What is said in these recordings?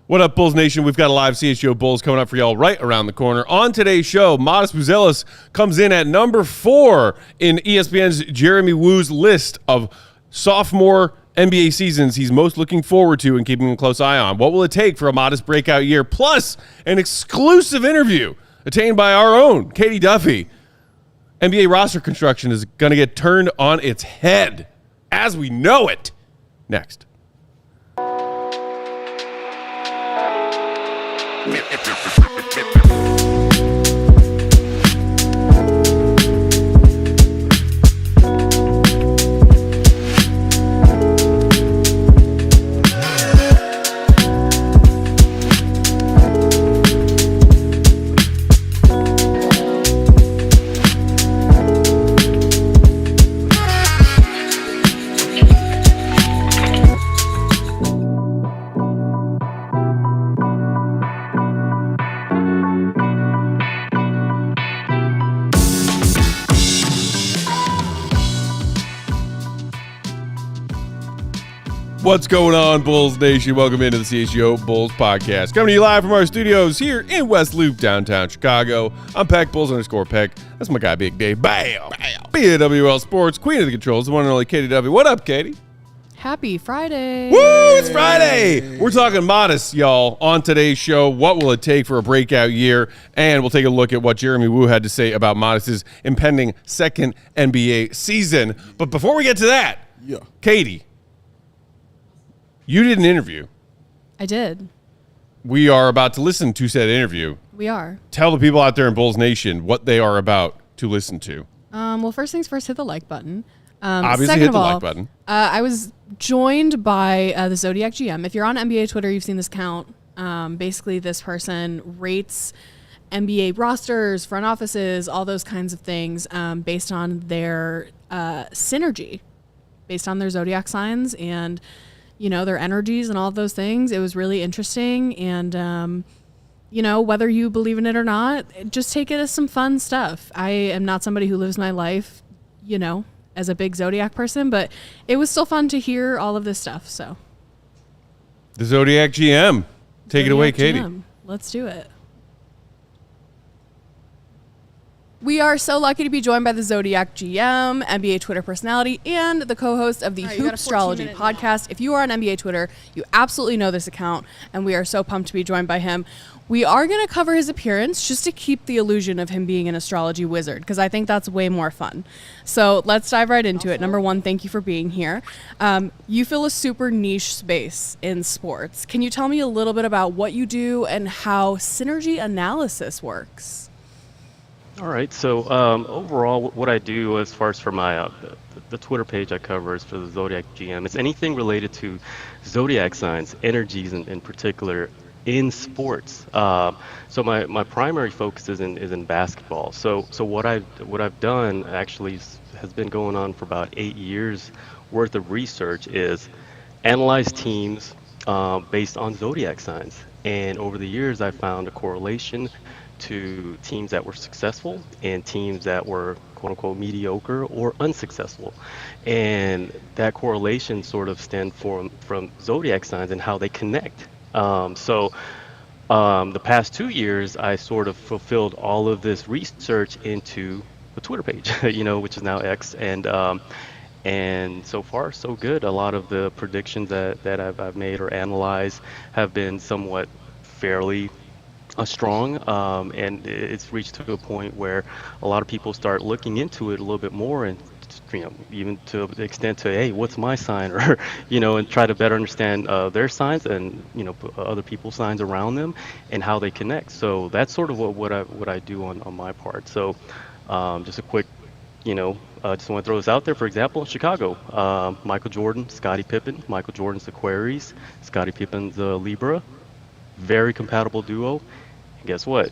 What up, Bulls Nation? We've got a live CHGO Bulls coming up for y'all right around the corner. On today's show, Matas Buzelis comes in at number 4 in ESPN's Jeremy Woo's list of sophomore NBA seasons he's most looking forward to and keeping a close eye on. What will it take for a modest breakout year? Plus, an exclusive interview attained by our own Katy Duffy. NBA roster construction is going to get turned on its head as we know it. Next. What's going on, Bulls Nation? Welcome into the CHGO Bulls podcast. Coming to you live from our studios here in West Loop, downtown Chicago. I'm Peck, Bulls_Peck. That's my guy, Big Dave. Bam! BWL Sports, queen of the controls, the one and only Katy Duffy. What up, Katy? Happy Friday. Woo! It's Friday! We're talking Matas, y'all, on today's show. What will it take for a breakout year? And we'll take a look at what Jeremy Woo had to say about Matas' impending second NBA season. But before we get to that, Katy, you did an interview. I did. We are about to listen to said interview. We are. Tell the people out there in Bulls Nation what they are about to listen to. Well, first things first, hit the like button. Obviously, hit the like button. I was joined by the Zodiac GM. If you're on NBA Twitter, you've seen this count. Basically, this person rates NBA rosters, front offices, all those kinds of things based on their synergy, based on their Zodiac signs and their energies and all of those things. It was really interesting. And, whether you believe in it or not, just take it as some fun stuff. I am not somebody who lives my life, as a big Zodiac person, but it was still fun to hear all of this stuff. So the Zodiac GM. Take it away, Katy. Let's do it. We are so lucky to be joined by the Zodiac GM, NBA Twitter personality, and the co-host of the Hoop Astrology podcast. If you are on NBA Twitter, you absolutely know this account, and we are so pumped to be joined by him. We are going to cover his appearance just to keep the illusion of him being an astrology wizard, because I think that's way more fun. So let's dive right into it. Number one, thank you for being here. You fill a super niche space in sports. Can you tell me a little bit about what you do and how synergy analysis works? All right. So overall, what I do as far as for my the Twitter page I cover is for the Zodiac GM. It's anything related to zodiac signs, energies in particular in sports. So my primary focus is in basketball. So what I've done actually has been going on for about 8 years worth of research is analyze teams based on zodiac signs. And over the years, I found a correlation to teams that were successful and teams that were quote unquote mediocre or unsuccessful. And that correlation sort of stems from zodiac signs and how they connect. The past 2 years, I sort of fulfilled all of this research into the Twitter page, which is now X. And so far, so good. A lot of the predictions that I've made or analyzed have been somewhat fairly strong, and it's reached to a point where a lot of people start looking into it a little bit more, and even to the extent to, hey, what's my sign, or and try to better understand their signs and other people's signs around them and how they connect. So that's sort of what I do on my part. So just a quick, just want to throw this out there. For example, Chicago, Michael Jordan, Scottie Pippen. Michael Jordan's Aquarius, Scottie Pippen's Libra. Very compatible duo. And guess what?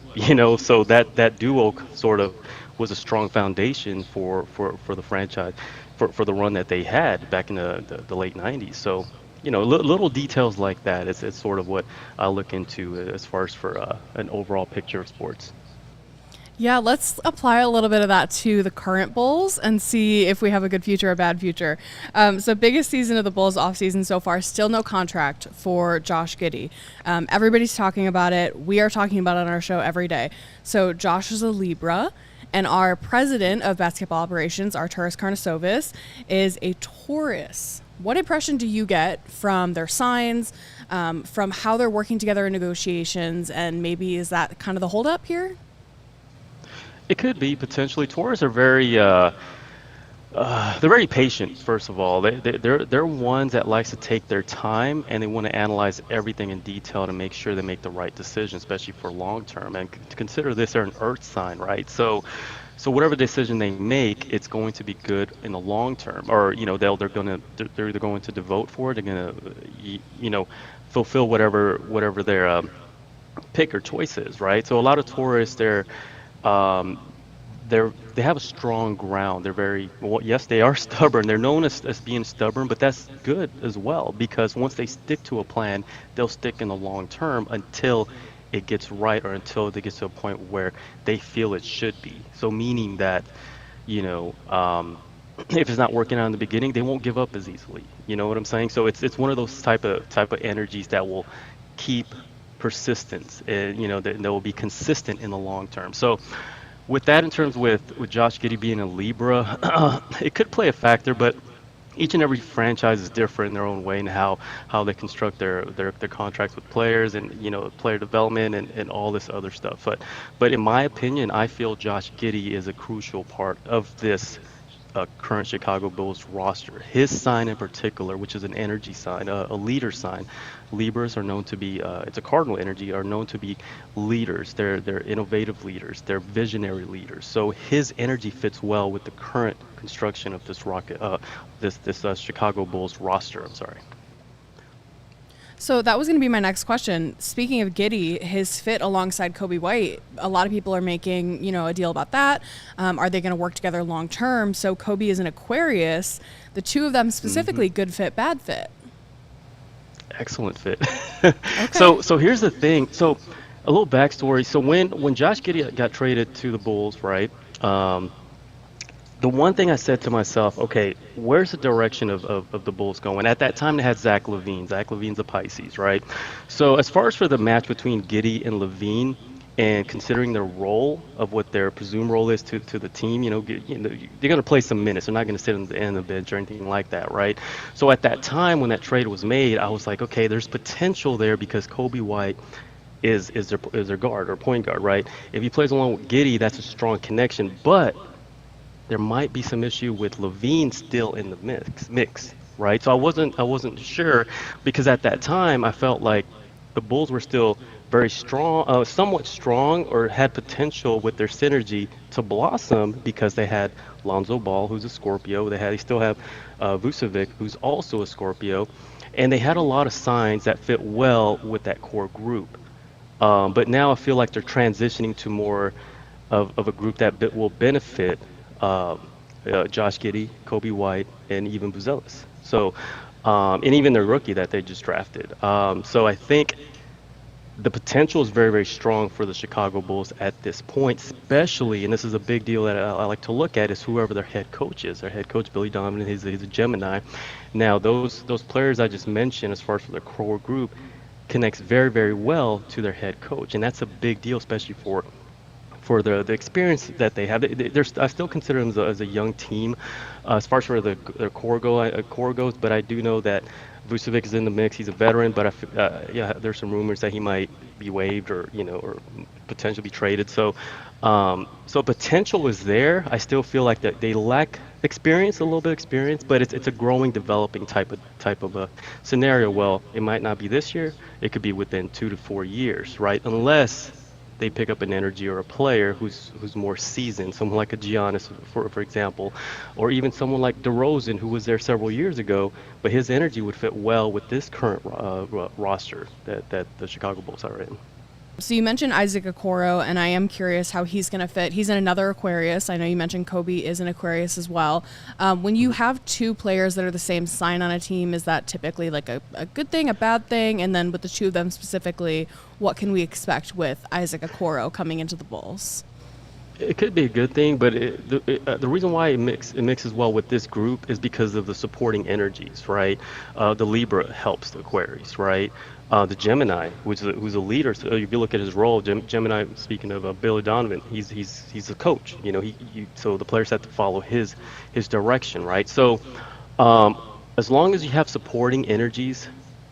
So that duo sort of was a strong foundation for the franchise, for the run that they had back in the late 90s. So, little details like that is sort of what I look into as far as for an overall picture of sports. Yeah, let's apply a little bit of that to the current Bulls and see if we have a good future or a bad future. So biggest season of the Bulls offseason so far, still no contract for Josh Giddey. Everybody's talking about it. We are talking about it on our show every day. So Josh is a Libra, and our president of basketball operations, Arturas Karnasovis, is a Taurus. What impression do you get from their signs, from how they're working together in negotiations, and maybe is that kind of the holdup here? It could be potentially. Taurus are they're very patient. First of all, they're ones that likes to take their time, and they want to analyze everything in detail to make sure they make the right decision, especially for long term. And to consider this, they're an Earth sign, right? So whatever decision they make, it's going to be good in the long term, or they're either going to devote for it, they're going to fulfill whatever their pick or choice is, right? So a lot of Taurus, they have a strong ground. They're yes, they are stubborn. They're known as being stubborn, but that's good as well, because once they stick to a plan, they'll stick in the long term until it gets right, or until they get to a point where they feel it should be. So meaning that, if it's not working out in the beginning, they won't give up as easily. You know what I'm saying? So it's one of those type of energies that will keep persistence, and that will be consistent in the long term. So with that, in terms with Josh Giddey being a Libra, it could play a factor, but each and every franchise is different in their own way, and how they construct their contracts with players, and player development, and all this other stuff. But in my opinion, I feel Josh Giddey is a crucial part of this current Chicago Bulls roster. His sign in particular, which is an energy sign, a leader sign. Libras are known to be, it's a cardinal energy, are known to be leaders. They're innovative leaders. They're visionary leaders. So his energy fits well with the current construction of this Chicago Bulls roster. I'm sorry. So that was going to be my next question. Speaking of Giddey, his fit alongside Kobe White, a lot of people are making, a deal about that. Are they going to work together long term? So Kobe is an Aquarius. The two of them specifically, good fit, bad fit. Excellent fit. Okay. So here's the thing. So a little backstory. So when Josh Giddey got traded to the Bulls, right? The one thing I said to myself, okay, where's the direction of the Bulls going? At that time, they had Zach LaVine. Zach LaVine's a Pisces, right? So as far as for the match between Giddey and LaVine, and considering their role of what their presumed role is to the team, they're going to play some minutes. They're not going to sit on the end of the bench or anything like that, right? So at that time, when that trade was made, I was like, okay, there's potential there, because Kobe White is their guard or point guard, right? If he plays along with Giddey, that's a strong connection, but there might be some issue with LaVine still in the mix, right? So I wasn't sure, because at that time I felt like the Bulls were still very strong, somewhat strong, or had potential with their synergy to blossom, because they had Lonzo Ball, who's a Scorpio. They still have Vucevic, who's also a Scorpio, and they had a lot of signs that fit well with that core group. But now I feel like they're transitioning to more of a group that will benefit Josh Giddey, Kobe White, and even Buzelis. So, and even their rookie that they just drafted. So I think the potential is very, very strong for the Chicago Bulls at this point, especially, and this is a big deal that I like to look at, is whoever their head coach is. Their head coach, Billy Donovan, he's a Gemini. Now, those players I just mentioned, as far as for the core group, connects very, very well to their head coach, and that's a big deal, especially for the experience that they have. I still consider them as a young team, as far as for their core goes, but I do know that Vucevic is in the mix. He's a veteran, but there's some rumors that he might be waived, or potentially be traded. So potential is there. I still feel like that they lack experience, a little bit of experience, but it's a growing, developing type of a scenario. Well, it might not be this year. It could be within 2 to 4 years, right? Unless they pick up an energy or a player who's more seasoned, someone like a Giannis, for example, or even someone like DeRozan, who was there several years ago, but his energy would fit well with this current roster that the Chicago Bulls are in. So you mentioned Isaac Okoro, and I am curious how he's going to fit. He's in another Aquarius. I know you mentioned Kobe is an Aquarius as well. When you have two players that are the same sign on a team, is that typically like a good thing, a bad thing? And then with the two of them specifically, what can we expect with Isaac Okoro coming into the Bulls? It could be a good thing, but the reason why it mixes well with this group is because of the supporting energies, right? The Libra helps the Aquarius, right? The Gemini, who's a leader. So if you look at his role, Gemini. Speaking of Billy Donovan, he's a coach. So the players have to follow his direction, right? So as long as you have supporting energies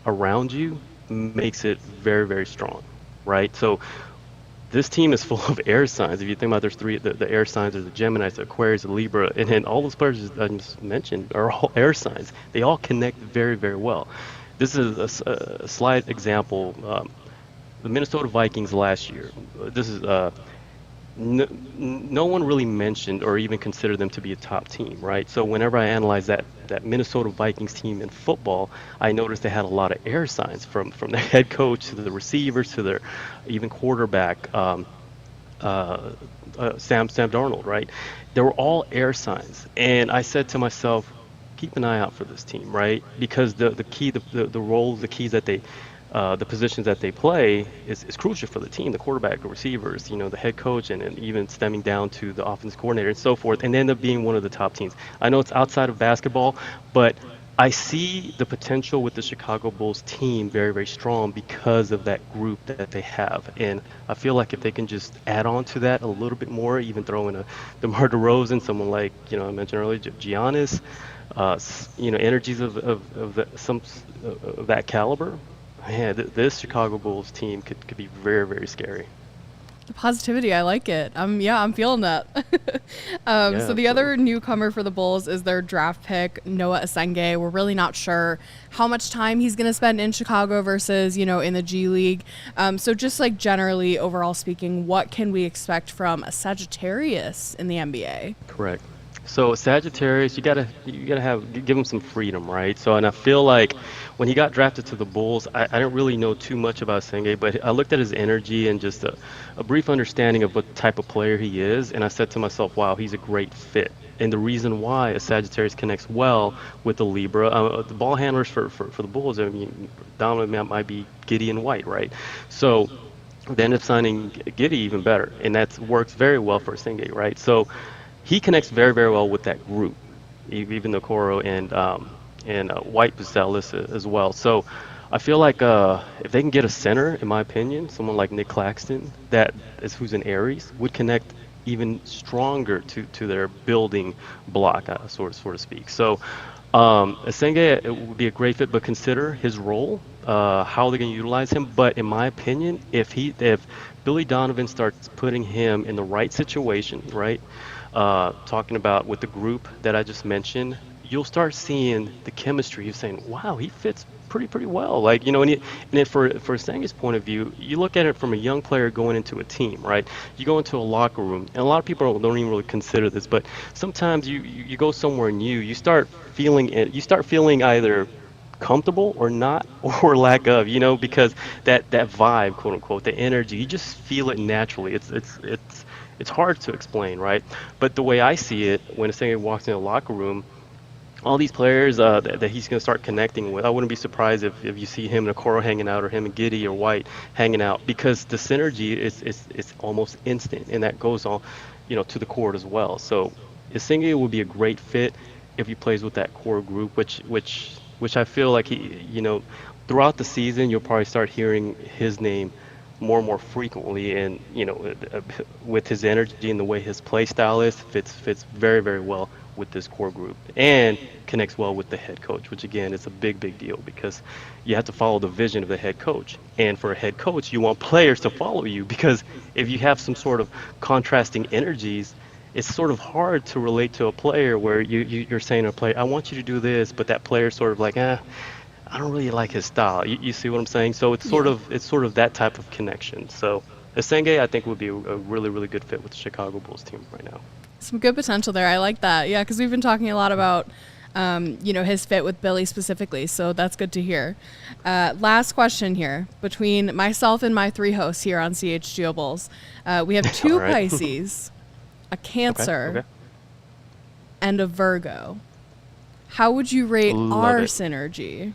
around you, makes it very, very strong, right? So this team is full of air signs. If you think about there's three, the air signs are the Geminis, the Aquarius, the Libra, and then all those players I just mentioned are all air signs. They all connect very, very well. This is a slight example. The Minnesota Vikings last year. This is no one really mentioned or even considered them to be a top team, right? So whenever I analyze that Minnesota Vikings team in football, I noticed they had a lot of air signs from their head coach to the receivers to their even quarterback, Sam Darnold, right? They were all air signs, and I said to myself, keep an eye out for this team, right? Because the key, the roles, the keys that they the positions that they play is crucial for the team, the quarterback, the receivers, the head coach, and even stemming down to the offense coordinator and so forth, and end up being one of the top teams. I know it's outside of basketball, but I see the potential with the Chicago Bulls team very, very strong because of that group that they have. And I feel like if they can just add on to that a little bit more, even throw in a DeMar DeRozan, someone like, I mentioned earlier, Giannis, energies of that caliber, man, this Chicago Bulls team could be very, very scary. The positivity, I like it. I'm feeling that. So the other newcomer for the Bulls is their draft pick, Noah Asenge. We're really not sure how much time he's going to spend in Chicago versus, in the G League. So just like generally, overall speaking, what can we expect from a Sagittarius in the NBA? Correct. So Sagittarius, you gotta give him some freedom, right? So, and I feel like when he got drafted to the Bulls, I didn't really know too much about Senge, but I looked at his energy and just a brief understanding of what type of player he is, and I said to myself, wow, he's a great fit. And the reason why a Sagittarius connects well with the Libra, the ball handlers for the Bulls, I mean, dominant might be Giddey and White, right? So they ended up signing Giddey even better, and that works very well for Senge, right? So he connects very, very well with that group, even the Coro and White Buzelis as well. So I feel like if they can get a center, in my opinion, someone like Nick Claxton, who's an Aries, would connect even stronger to their building block, so to speak. So Asenge, it would be a great fit, but consider his role, how they're going to utilize him. But in my opinion, if Billy Donovan starts putting him in the right situation, right? Talking about with the group that I just mentioned, you'll start seeing the chemistry of saying, wow, he fits pretty well. Like, and then for Sange's point of view, you look at it from a young player going into a team, right? You go into a locker room, and a lot of people don't even really consider this, but sometimes you go somewhere new, you start feeling either comfortable or not, or lack of, because that vibe, quote unquote, the energy, you just feel it naturally. It's hard to explain, right? But the way I see it, when Asenge walks in the locker room, all these players that he's going to start connecting with, I wouldn't be surprised if you see him and Okoro hanging out, or him and Giddey or White hanging out, because the synergy is almost instant, and that goes on, to the court as well. So Asenge would be a great fit if he plays with that core group, which I feel like he, throughout the season, you'll probably start hearing his name more and more frequently, and with his energy and the way his play style is, fits very, very well with this core group, and connects well with the head coach, which again is a big deal, because you have to follow the vision of the head coach, and for a head coach you want players to follow you, because if you have some sort of contrasting energies, it's sort of hard to relate to a player where you're saying to a player, I want you to do this, but that player's sort of like, I don't really like his style. You see what I'm saying? So it's sort of that type of connection. So Asenge, I think, would be a really, really good fit with the Chicago Bulls team right now. Some good potential there. I like that. Yeah, because we've been talking a lot about, his fit with Billy specifically. So that's good to hear. Last question here between myself and my three hosts here on CHGO Bulls. We have two right. Pisces, a Cancer, and a Virgo. How would you rate our synergy?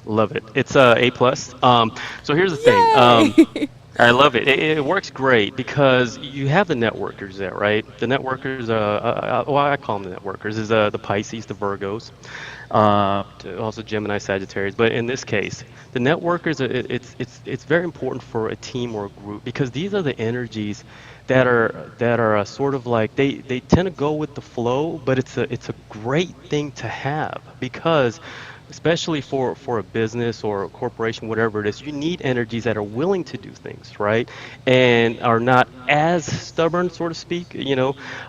Love it. It's A+. So here's the thing. I love it. It works great because you have the networkers there, right? The networkers, well, I call them the networkers, is the Pisces, the Virgos, also Gemini, Sagittarius. But in this case, the networkers, it's very important for a team or a group because these are the energies that are sort of like they tend to go with the flow, but it's a great thing to have because especially for a business or a corporation, whatever it is, you need energies that are willing to do things, right? And are not as stubborn, so to speak,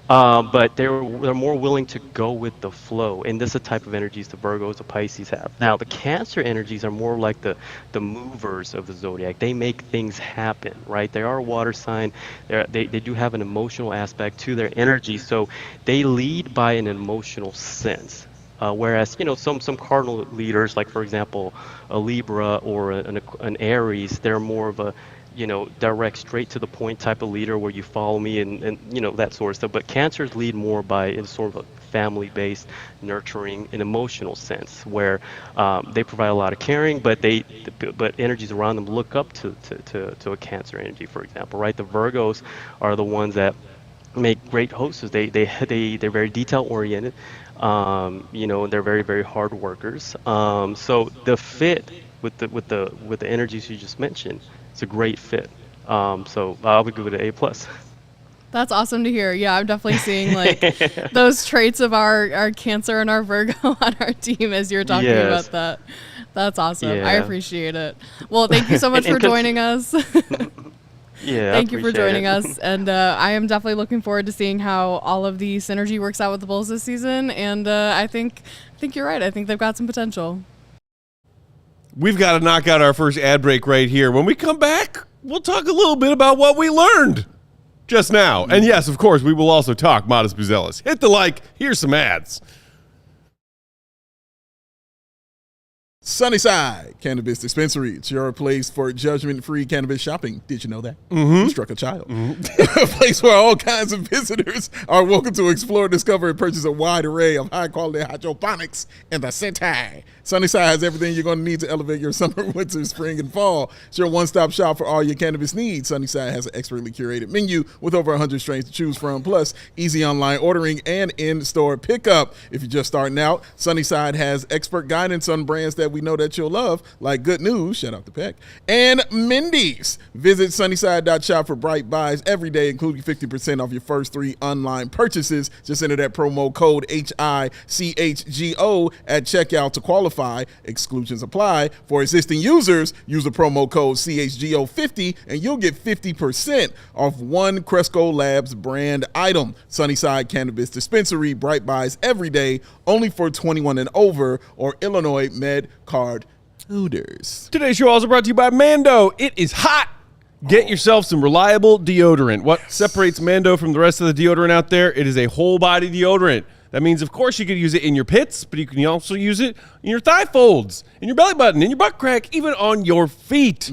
but they're more willing to go with the flow. And this is the type of energies the Virgos, the Pisces have. Now, the Cancer energies are more like the movers of the zodiac. They make things happen, right? They are a water sign. They do have an emotional aspect to their energy, so they lead by an emotional sense. Whereas, some cardinal leaders, like for example, a Libra or an Aries, they're more of a, direct, straight to the point type of leader where you follow me and that sort of stuff. But Cancers lead more by in sort of a family-based, nurturing, and emotional sense, where they provide a lot of caring, but energies around them look up to a Cancer energy, for example, right? The Virgos are the ones that make great hosts. They're very detail oriented. They're very, very hard workers. So the fit with the energies you just mentioned, it's a great fit. So I would give it an A+. That's awesome to hear. Yeah, I'm definitely seeing like those traits of our Cancer and our Virgo on our team as you're talking about that. That's awesome. Yeah. I appreciate it. Well, thank you so much for joining us. Yeah, thank you for joining us, and I am definitely looking forward to seeing how all of the synergy works out with the Bulls this season. And I think you're right. I think they've got some potential. We've got to knock out our first ad break right here. When we come back, we'll talk a little bit about what we learned just now. And yes, of course, we will also talk Matas Buzelis. Hit the like. Here's some ads. Sunnyside Cannabis Dispensary. It's your place for judgment-free cannabis shopping. Did you know that? You struck a child. A place where all kinds of visitors are welcome to explore, discover, and purchase a wide array of high-quality hydroponics in the city. Sunnyside has everything you're going to need to elevate your summer, winter, spring, and fall. It's your one-stop shop for all your cannabis needs. Sunnyside has an expertly curated menu with over 100 strains to choose from, plus easy online ordering and in-store pickup. If you're just starting out, Sunnyside has expert guidance on brands that we know that you'll love, like Good News, shout out to Peck, and Mindy's. Visit sunnyside.shop for bright buys every day, including 50% off your first 3 online purchases. Just enter that promo code HICHGO at checkout to qualify. Exclusions apply. For existing users, use the promo code CHGO50 and you'll get 50% off one Cresco Labs brand item. Sunnyside Cannabis Dispensary, bright buys every day, only for 21 and over, or Illinois Med Card holders. Today's show also brought to you by Mando. It is hot. Get yourself some reliable deodorant. What separates Mando from the rest of the deodorant out there? It is a whole body deodorant. That means, of course, you could use it in your pits, but you can also use it in your thigh folds, in your belly button, in your butt crack, even on your feet.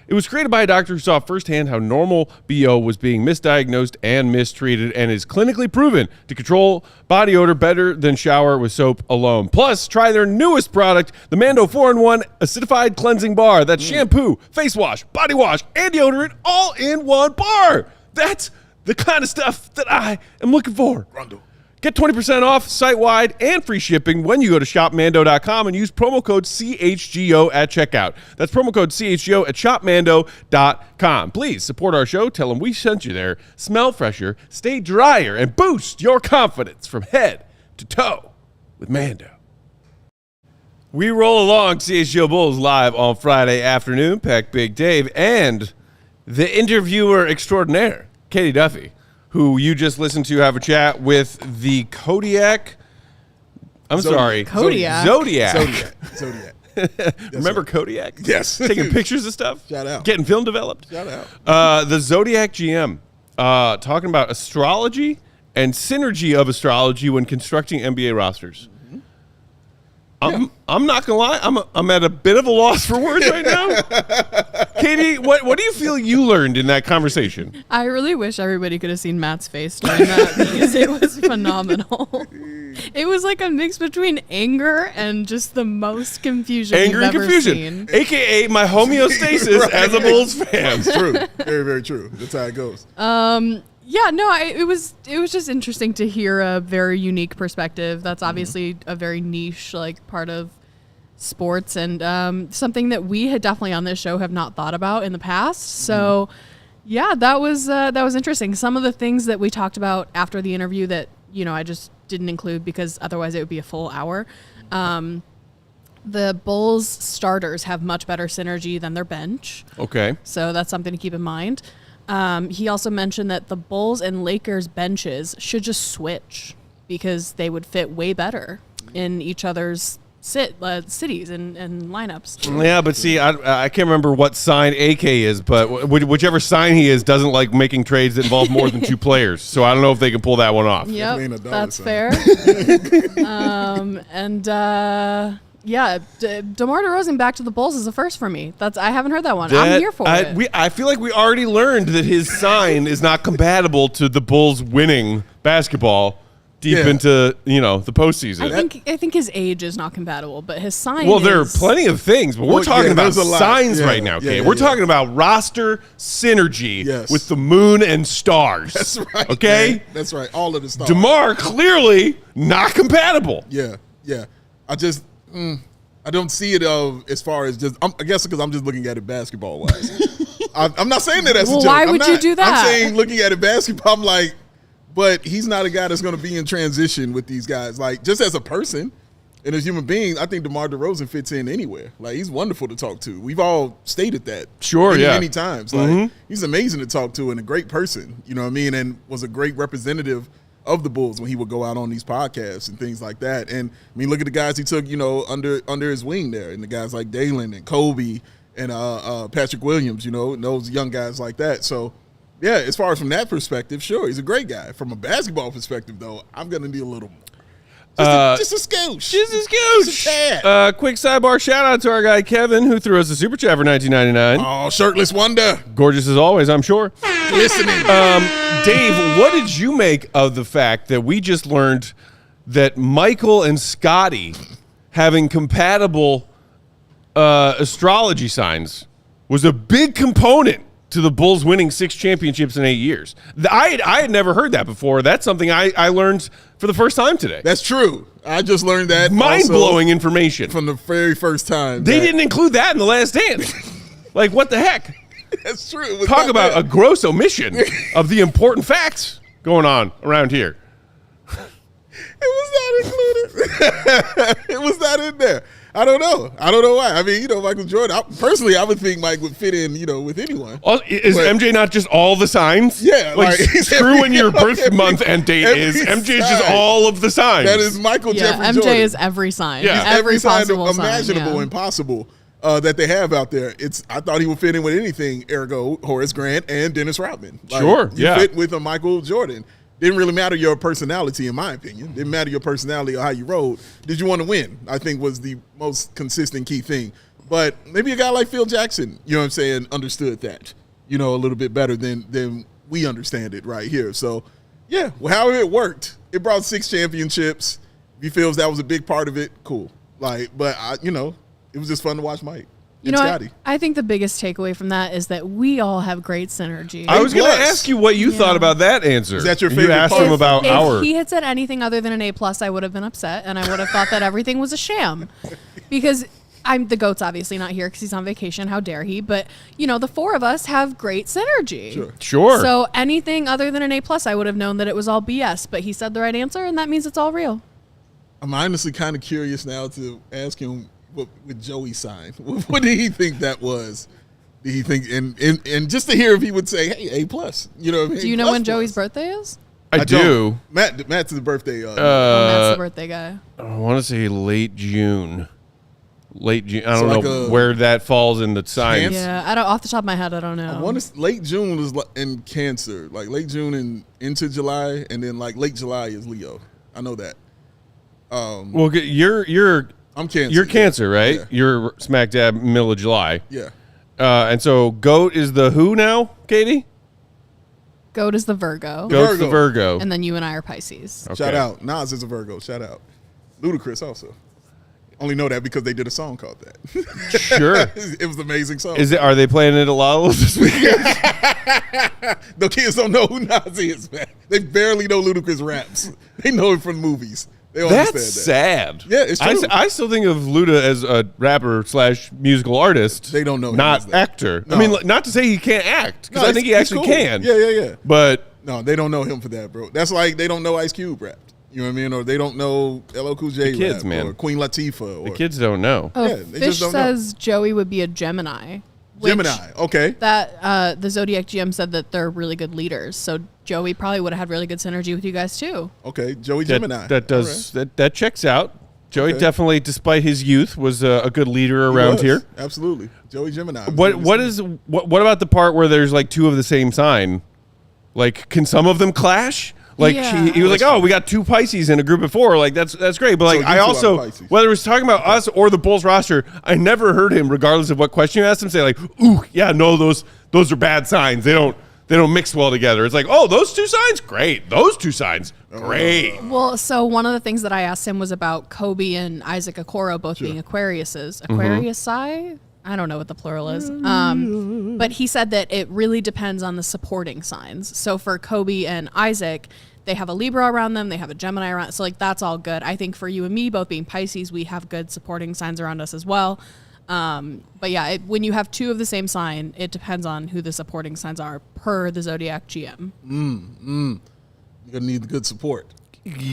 It was created by a doctor who saw firsthand how normal BO was being misdiagnosed and mistreated, and is clinically proven to control body odor better than shower with soap alone. Plus, try their newest product, the Mando 4-in-1 Acidified Cleansing Bar. That's shampoo, face wash, body wash, and deodorant all in one bar. That's the kind of stuff that I am looking for. Rondo. Get 20% off site-wide and free shipping when you go to shopmando.com and use promo code CHGO at checkout. That's promo code CHGO at shopmando.com. Please support our show. Tell them we sent you there. Smell fresher, stay drier, and boost your confidence from head to toe with Mando. We roll along CHGO Bulls live on Friday afternoon. Peck, Big Dave, and the interviewer extraordinaire, Katy Duffy, who you just listened to have a chat with the Zodiac. Zodiac. Zodiac. Remember Kodiak? Yes. Taking pictures of stuff? Shout out. Getting film developed? Shout out. The Zodiac GM, talking about astrology and synergy of astrology when constructing NBA rosters. I'm not gonna lie, I'm at a bit of a loss for words right now. Katy, what do you feel you learned in that conversation? I really wish everybody could have seen Matt's face during that because it was phenomenal. It was like a mix between anger and just the most confusion Anger you've and ever confusion, seen. aka my homeostasis Right. as a Bulls fan. It's true. Very, very true. That's how it goes. Yeah, no, it was just interesting to hear a very unique perspective. That's obviously a very niche like part of sports and something that we had definitely on this show have not thought about in the past. So yeah, that was interesting. Some of the things that we talked about after the interview that, you know, I just didn't include because otherwise it would be a full hour. The Bulls starters have much better synergy than their bench. Okay. So that's something to keep in mind. He also mentioned that the Bulls and Lakers benches should just switch because they would fit way better in each other's cities and lineups. Yeah, but see, I can't remember what sign AK is, but whichever sign he is doesn't like making trades that involve more than 2 players. So I don't know if they can pull that one off. Yep, that's fair. Yeah, DeMar DeRozan back to the Bulls is a first for me. I haven't heard that one. I'm here for it. I feel like we already learned that his sign is not compatible to the Bulls winning basketball deep into, you know, the postseason. I think his age is not compatible, but his sign Well, there are plenty of things, but we're talking about there's a lot. signs Yeah, right now, Kate. yeah, We're yeah. talking about roster synergy Yes. with the moon and stars. That's right. Okay? Man. That's right. All of the stuff. DeMar clearly not compatible. Yeah. Yeah. I just, I don't see it as far as just, I guess because I'm just looking at it basketball wise. I'm not saying that as a joke. Why would you do that? I'm saying looking at it basketball, I'm like, but he's not a guy that's going to be in transition with these guys. Like, just as a person and as human being, I think DeMar DeRozan fits in anywhere. Like, he's wonderful to talk to. We've all stated that. Sure, many times. Like, he's amazing to talk to and a great person, you know what I mean? And was a great representative of the Bulls when he would go out on these podcasts and things like that. And, I mean, look at the guys he took, you know, under his wing there, and the guys like Dalen and Kobe and Patrick Williams, you know, and those young guys like that. So, yeah, as far as from that perspective, sure, he's a great guy. From a basketball perspective, though, I'm going to need a little more. Just a scooch. Just a scooch. Just a tad. Quick sidebar shout out to our guy Kevin who threw us a super chat for $19.99. Oh, shirtless wonder. Gorgeous as always, I'm sure. Listening. Dave, what did you make of the fact that we just learned that Michael and Scotty having compatible astrology signs was a big component to the Bulls winning 6 championships in 8 years? I had never heard that before. That's something I learned for the first time today. That's true. I just learned that. Mind-blowing information. From the very first time. They didn't include that in The Last Dance. Like, what the heck? That's true. It was Talk not about there. a gross omission of the important facts going on around here. It was not included. It was not in there. I don't know. I don't know why. I mean, you know, Michael Jordan, I would think Mike would fit in, you know, with anyone. Is But- MJ not just all the signs? Yeah, Like, like, screw when your birth every- month and date is. every MJ is just sign. all of the signs. That is Michael Yeah, Jeffrey MJ Jordan. is every sign. Yeah. Every sign possible sign. imaginable Yeah. and possible that they have out there. I thought he would fit in with anything, ergo Horace Grant and Dennis Rodman. Sure, you yeah. fit with a Michael Jordan. Didn't really matter your personality, in my opinion. Didn't matter your personality or how you rode. Did you want to win? I think was the most consistent key thing. But maybe a guy like Phil Jackson, you know what I'm saying, understood that, you know, a little bit better than we understand it right here. So, yeah, well, however it worked, it brought 6 championships. If he feels that was a big part of it, cool. Like, but, you know, it was just fun to watch Mike. You and know, Scotty. I think the biggest takeaway from that is that we all have great synergy. I was going to plus. ask you what you thought about that answer. Is that your You favorite asked part? him about if our. he had said anything other than an A+, I would have been upset, and I would have thought that everything was a sham. Because the GOAT's obviously not here because he's on vacation. How dare he? But, you know, the 4 of us have great synergy. Sure. So anything other than an A+, I would have known that it was all BS. But he said the right answer, and that means it's all real. I'm honestly kind of curious now to ask him what Joey signed. What did he think that was? Did he think and just to hear if he would say, "Hey, A+." You know what I mean? Do you know Plus, when plus. Joey's birthday is? I do. don't. Matt's the birthday. Matt's the birthday guy. I want to say late June. I don't like know a where that falls in the science. Cancer? Yeah, I don't. Off the top of my head, I don't know. I want to. Late June is in Cancer, like late June and into July, and then like late July is Leo. I know that. Well, you're I'm Cancer. You're Cancer, right? Yeah. You're smack dab middle of July. Yeah. And so GOAT is the who now, Katie? Goat is the Virgo. Goat's the Virgo. And then you and I are Pisces. Okay. Shout out. Nas is a Virgo. Shout out. Ludacris also. Only know that because they did a song called that. Sure. It was an amazing song. Are they playing it a lot this weekend? The kids don't know who Nas is, man. They barely know Ludacris raps. They know him from movies. They don't That's understand that. sad. Yeah, it's true. I still think of Luda as a rapper / musical artist. They don't know him as not that. actor. No. I mean, not to say he can't act, because I think he he's actually cool. can. Yeah. But No, they don't know him for that, bro. That's like they don't know Ice Cube rap. You know what I mean? Or they don't know LL Cool J The kids, rap, man. or Queen Latifah. Or the kids don't know. Oh, Yeah, they Fish just don't know. says Joey would be a Gemini. which Gemini. Okay. That the Zodiac GM said that they're really good leaders. So Joey probably would have had really good synergy with you guys too. Okay. Joey Gemini. That does that checks out. Joey Okay. definitely, despite his youth, was a good leader He around was. here. Absolutely. Joey Gemini. What about the part where there's like two of the same sign? Like, can some of them clash? Like Yeah. he was like, oh, we got two Pisces in a group of four. Like that's great. But like So you I two are also, Pisces. whether it was talking about us or the Bulls roster, I never heard him, regardless of what question you asked him, say like, ooh, yeah, no, those are bad signs. They don't mix well together. It's like, oh, those two signs, great. Those two signs, great. Well, so one of the things that I asked him was about Kobe and Isaac Okoro both being Aquariuses. Aquariusi? I don't know what the plural is. But he said that it really depends on the supporting signs. So for Kobe and Isaac, they have a Libra around them. They have a Gemini around. So like that's all good. I think for you and me, both being Pisces, we have good supporting signs around us as well. But yeah, when you have two of the same sign, it depends on who the supporting signs are per the Zodiac GM. You're gonna need good support.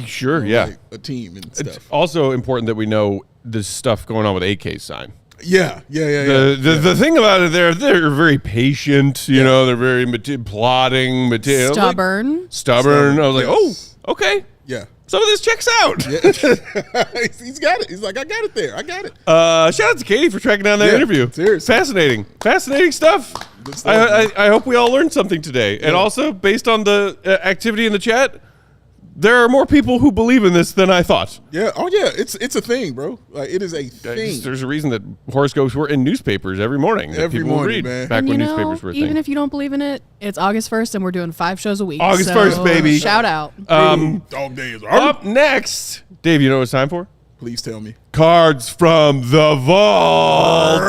Sure, yeah. Like a team and It's stuff. also important that we know the stuff going on with AK's sign. Yeah. The thing about it, they're very patient. You know, they're very plotting, Stubborn. stubborn. I was like, Yes. oh, okay. Yeah. Some of this checks out. He's got it. He's like, I got it there. I got it. Shout out to Katie for tracking down that Yeah, interview. seriously. Fascinating stuff. Good stuff, I hope we all learned something today. And also, based on the activity in the chat, there are more people who believe in this than I thought. Yeah. Oh yeah. It's a thing, bro. Like it is a thing. There's a reason that horoscopes were in newspapers every morning. That Every people would morning, read man. back And when you know, newspapers were a even thing. if you don't believe in it, it's August 1st and we're doing 5 shows a week. August So 1st, baby. Shout out. Dog days. Up next, Dave, you know what it's time for? Please tell me. Cards from the Vault.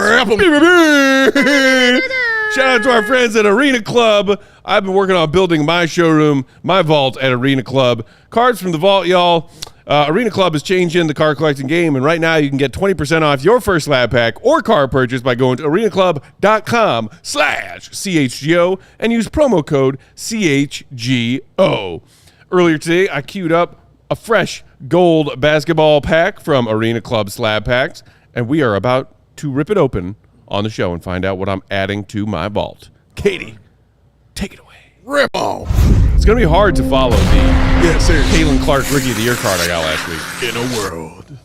Shout out to our friends at Arena Club. I've been working on building my showroom, my vault at Arena Club. Cards from the Vault, y'all. Arena Club is changing the card collecting game, and right now you can get 20% off your first lab pack or card purchase by going to arenaclub.com/CHGO and use promo code CHGO. Earlier today, I queued up a fresh gold basketball pack from Arena Club Slab Packs, and we are about to rip it open on the show and find out what I'm adding to my vault. Katie, take it away. Rip off. It's going to be hard to follow the Yeah, seriously. Caitlin Clark Rookie of the Year card I got last week. In a world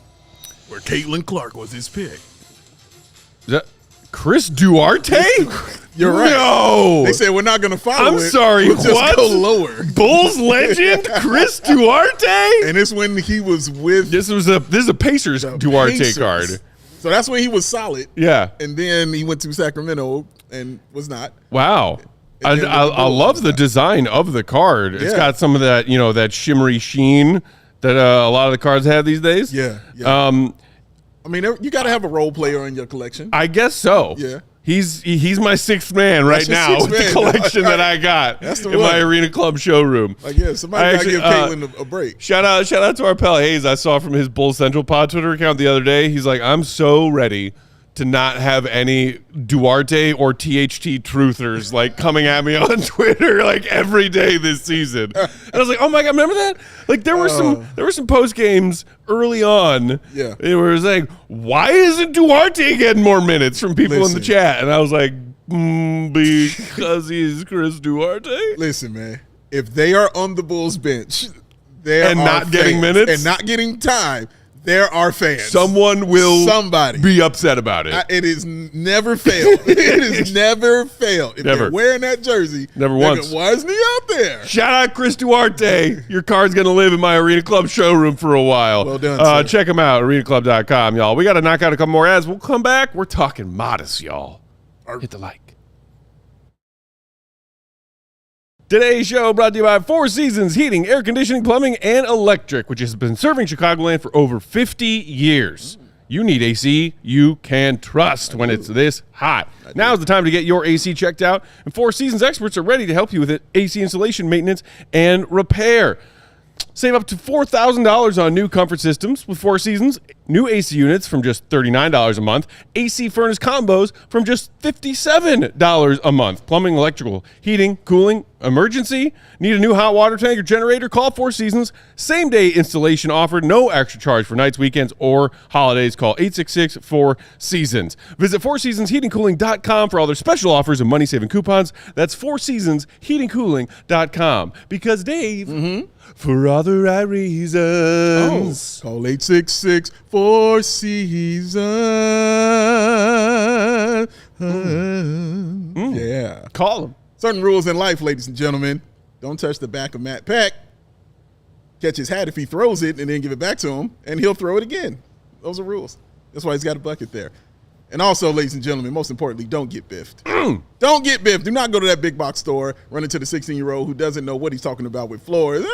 where Caitlin Clark was his pick. Is that Chris Duarte? You're right. No. They said we're not gonna follow I'm it. sorry, We'll just what? go lower. Bulls legend Chris Duarte? And it's when he was with This is a Pacers the Duarte Pacers. card. So that's when he was solid. Yeah. And then he went to Sacramento and was not. Wow. I And then with the Bulls love and the stuff. design of the card. It's Yeah. got some of that, that shimmery sheen that a lot of the cards have these days. Yeah. I mean, you got to have a role player in your collection. I guess so. Yeah. He's my sixth man right That's your now sixth with the man. collection that I got That's the in my one. Arena Club showroom. Like, yeah, somebody got to give Caitlin a break. Shout out to our pal Hayes. I saw from his Bull Central Pod Twitter account the other day. He's like, I'm so ready to not have any Duarte or THT truthers like coming at me on Twitter like every day this season. And I was like, oh my god, remember that? Like there were some post games early on. Yeah. It was like, why isn't Duarte getting more minutes from people in the Listen. chat? And I was like, because he's Chris Duarte. Listen, man, if they are on the Bulls bench, there And are not getting fans. minutes? And not getting time, there are fans. Someone will Somebody. be upset about it. It is never failed. It has never failed. If Never. they're wearing that jersey, Never they're once. gonna, why isn't he out there? Shout out Chris Duarte. Your card's going to live in my Arena Club showroom for a while. Well done, sir. Check them out, arenaclub.com, y'all. We got to knock out a couple more ads. We'll come back. We're talking Matas, y'all. Hit the like. Today's show brought to you by Four Seasons Heating, Air Conditioning, Plumbing, and Electric, which has been serving Chicagoland for over 50 years. You need AC you can trust when it's this hot. Now's the time to get your AC checked out, and Four Seasons experts are ready to help you with it. AC installation, maintenance, and repair. Save up to $4,000 on new comfort systems with Four Seasons. New AC units from just $39 a month. AC furnace combos from just $57 a month. Plumbing, electrical, heating, cooling, emergency. Need a new hot water tank or generator? Call Four Seasons. Same day installation offered. No extra charge for nights, weekends, or holidays. Call 866-4SEASONS. Visit fourseasonsheatingcooling.com for all their special offers and money-saving coupons. That's fourseasonsheatingcooling.com. Because Dave, for all the right reasons. Call 866-4SEASONS. Yeah. Call them. Certain rules in life, ladies and gentlemen. Don't touch the back of Matt Peck. Catch his hat if he throws it and then give it back to him, and he'll throw it again. Those are rules. That's why he's got a bucket there. And also, ladies and gentlemen, most importantly, don't get biffed. Don't get biffed. Do not go to that big box store, run into the 16-year-old who doesn't know what he's talking about with floors.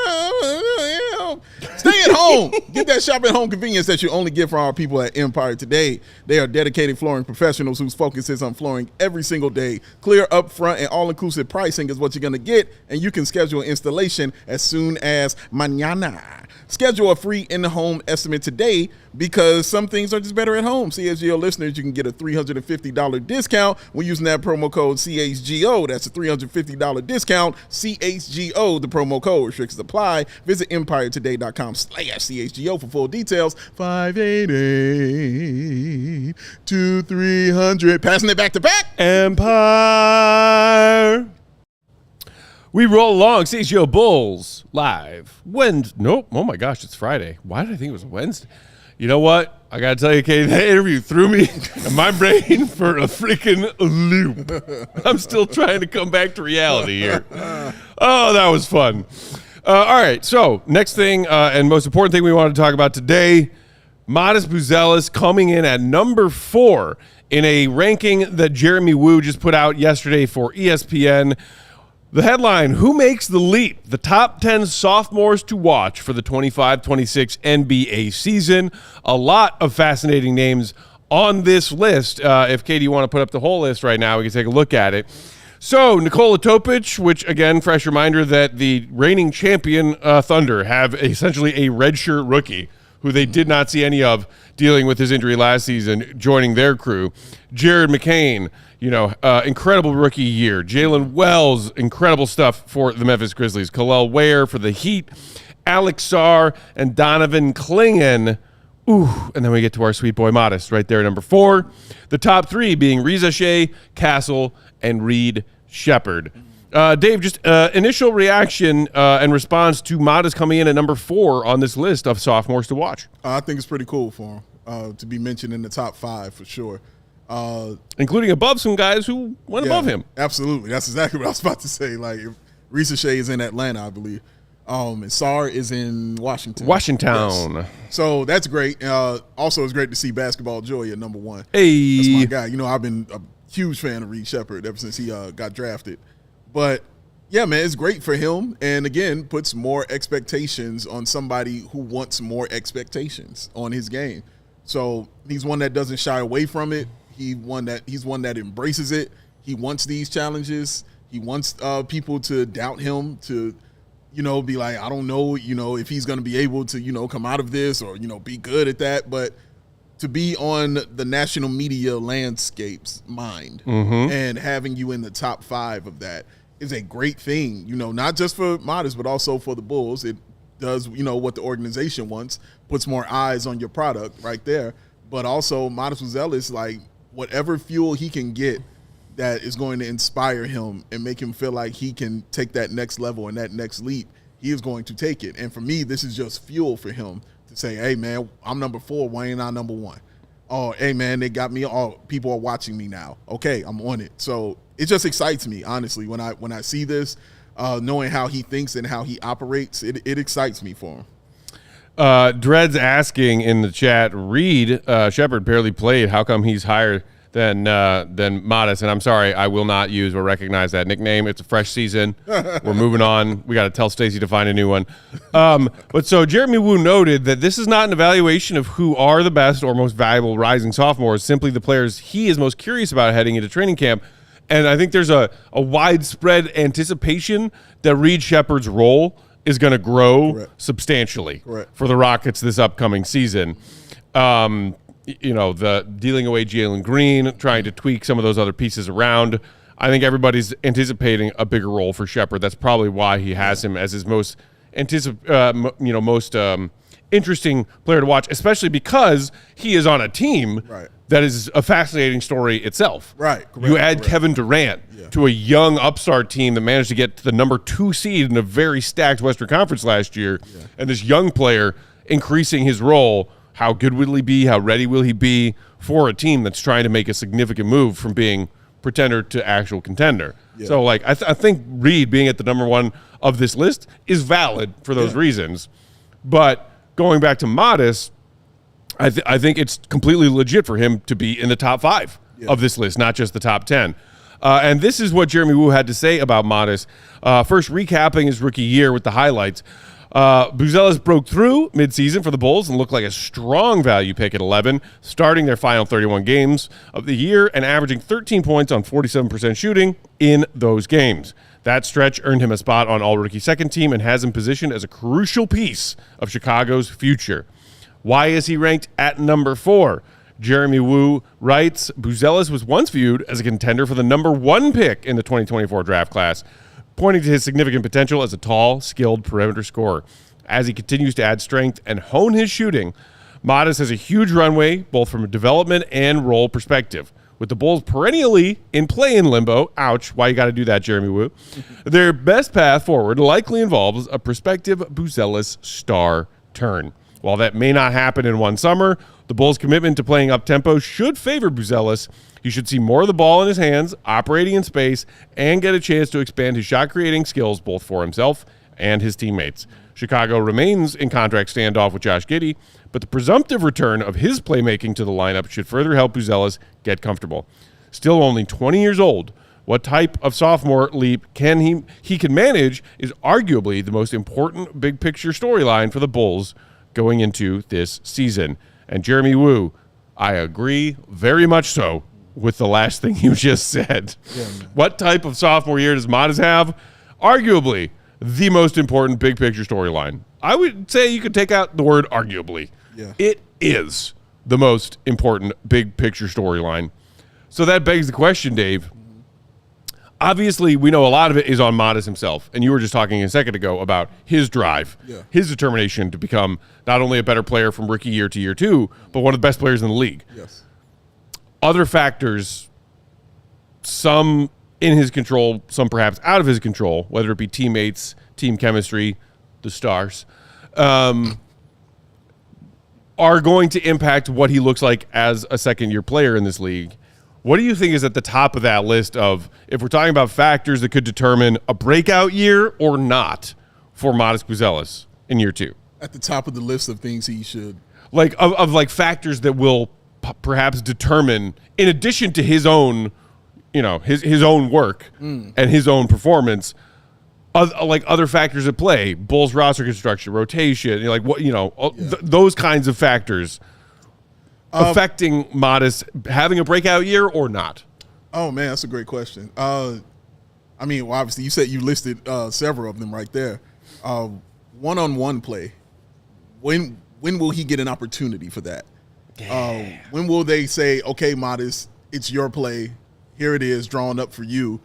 Stay at home. Get that shop at home convenience that you only get from our people at Empire Today. They are dedicated flooring professionals whose focus is on flooring every single day. Clear, upfront, and all-inclusive pricing is what you're going to get, and you can schedule installation as soon as mañana. Schedule a free in-home estimate today because some things are just better at home. CHGO listeners, you can get a $350 discount when using that promo code CHGO. That's a $350 discount. CHGO, the promo code. Restrictions apply. Visit EmpireToday.com/CHGO for full details. 588-2300. Passing it back to back. Empire. We roll along. CHGO Bulls live. Nope. Oh my gosh, it's Friday. Why did I think it was Wednesday? You know what? I got to tell you, Katie, that interview threw me and my brain for a freaking loop. I'm still trying to come back to reality here. Oh, that was fun. All right. So next thing and most important thing we want to talk about today, Matas Buzelis coming in at number 4 in a ranking that Jeremy Woo just put out yesterday for ESPN. The headline, who makes the leap? The top 10 sophomores to watch for the 25-26 NBA season. A lot of fascinating names on this list. If, Katie, you want to put up the whole list right now, we can take a look at it. So, Nikola Topic, which, again, fresh reminder that the reigning champion Thunder have essentially a redshirt rookie who they did not see any of dealing with his injury last season, joining their crew. Jared McCain, incredible rookie year. Jalen Wells, incredible stuff for the Memphis Grizzlies. Khalil Ware for the Heat. Alex Sarr and Donovan Clingan. Ooh, and then we get to our sweet boy Matas right there, number 4. The top 3 being Reza Shea, Castle, and Reed Shepard. Dave, just initial reaction and response to Matas coming in at number 4 on this list of sophomores to watch. I think it's pretty cool for him to be mentioned in the top 5 for sure. Including above some guys who went above him. Absolutely. That's exactly what I was about to say. Like, Reza Shea is in Atlanta, I believe. And Sarr is in Washington. Washington. Yes. So that's great. Also, it's great to see Basketball Joy at number 1. Hey. That's my guy. I've been a huge fan of Reed Shepard ever since he got drafted. But, yeah, man, it's great for him. And, again, puts more expectations on somebody who wants more expectations on his game. So he's one that doesn't shy away from it. He's one that embraces it. He wants these challenges. He wants people to doubt him, to, be like, I don't know, if he's going to be able to, come out of this or, be good at that. But to be on the national media landscape's mind and having you in the top 5 of that is a great thing, not just for Matas, but also for the Bulls. It does, what the organization wants, puts more eyes on your product right there. But also Matas Buzelis, like, whatever fuel he can get that is going to inspire him and make him feel like he can take that next level and that next leap, he is going to take it. And for me, this is just fuel for him to say, hey, man, I'm number 4. Why ain't I number 1? Oh, hey, man, they got me. Oh, people are watching me now. Okay, I'm on it. So it just excites me, honestly, when I see this, knowing how he thinks and how he operates. It excites me for him. Dred's asking in the chat, Reed Shepard barely played. How come he's higher than Matas. And I'm sorry, I will not use or recognize that nickname. It's a fresh season. We're moving on. We got to tell Stacey to find a new one. But so Jeremy Woo noted that this is not an evaluation of who are the best or most valuable rising sophomores, simply the players he is most curious about heading into training camp. And I think there's a widespread anticipation that Reed Sheppard's role is going to grow substantially for the Rockets this upcoming season. The dealing away Jalen Green, trying to tweak some of those other pieces around. I think everybody's anticipating a bigger role for Sheppard. That's probably why he has him as his most interesting player to watch, especially because he is on a team that is a fascinating story itself. You add Kevin Durant to a young upstart team that managed to get to the number 2 seed in a very stacked Western Conference last year, and this young player increasing his role. How good will he be? How ready will he be for a team that's trying to make a significant move from being pretender to actual contender? So, I think Reed being at the number 1 of this list is valid for those reasons. But going back to Matas, I think it's completely legit for him to be in the top 5 of this list, not just the top 10. And this is what Jeremy Woo had to say about Matas. First, recapping his rookie year with the highlights. Buzelis broke through midseason for the Bulls and looked like a strong value pick at 11, starting their final 31 games of the year and averaging 13 points on 47% shooting in those games. That stretch earned him a spot on All-Rookie second team and has him positioned as a crucial piece of Chicago's future. Why is he ranked at number 4? Jeremy Woo writes, Buzelis was once viewed as a contender for the number 1 pick in the 2024 draft class, pointing to his significant potential as a tall, skilled perimeter scorer. As he continues to add strength and hone his shooting, Matas has a huge runway, both from a development and role perspective. With the Bulls perennially in play-in limbo, ouch, why you got to do that, Jeremy Woo, their best path forward likely involves a prospective Buzelis star turn. While that may not happen in one summer, the Bulls' commitment to playing up-tempo should favor Buzelis. He should see more of the ball in his hands, operating in space, and get a chance to expand his shot-creating skills both for himself and his teammates. Chicago remains in contract standoff with Josh Giddey, but the presumptive return of his playmaking to the lineup should further help Buzelis get comfortable. Still only 20 years old, what type of sophomore leap he can manage is arguably the most important big-picture storyline for the Bulls going into this season. And Jeremy Woo, I agree very much so with the last thing you just said. What type of sophomore year does Matas have? Arguably the most important big picture storyline. I would say you could take out the word arguably. It is the most important big picture storyline. So that begs the question, Dave. Obviously, we know a lot of it is on Matas himself, and you were just talking a second ago about his drive, his determination to become not only a better player from rookie year to year 2, but one of the best players in the league. Other factors, some in his control, some perhaps out of his control, whether it be teammates, team chemistry, the stars, are going to impact what he looks like as a second-year player in this league. What do you think is at the top of that list of, if we're talking about factors that could determine a breakout year or not for Matas Buzelis in year 2? At the top of the list of things he should... Of factors that will perhaps determine, in addition to his own, his own work and his own performance, other factors at play, Bulls roster construction, rotation, those kinds of factors affecting Matas having a breakout year or not? Oh man, that's a great question. Obviously you said you listed several of them right there. One-on-one play. When will he get an opportunity for that? When will they say, okay, Matas, it's your play. Here it is, drawn up for you.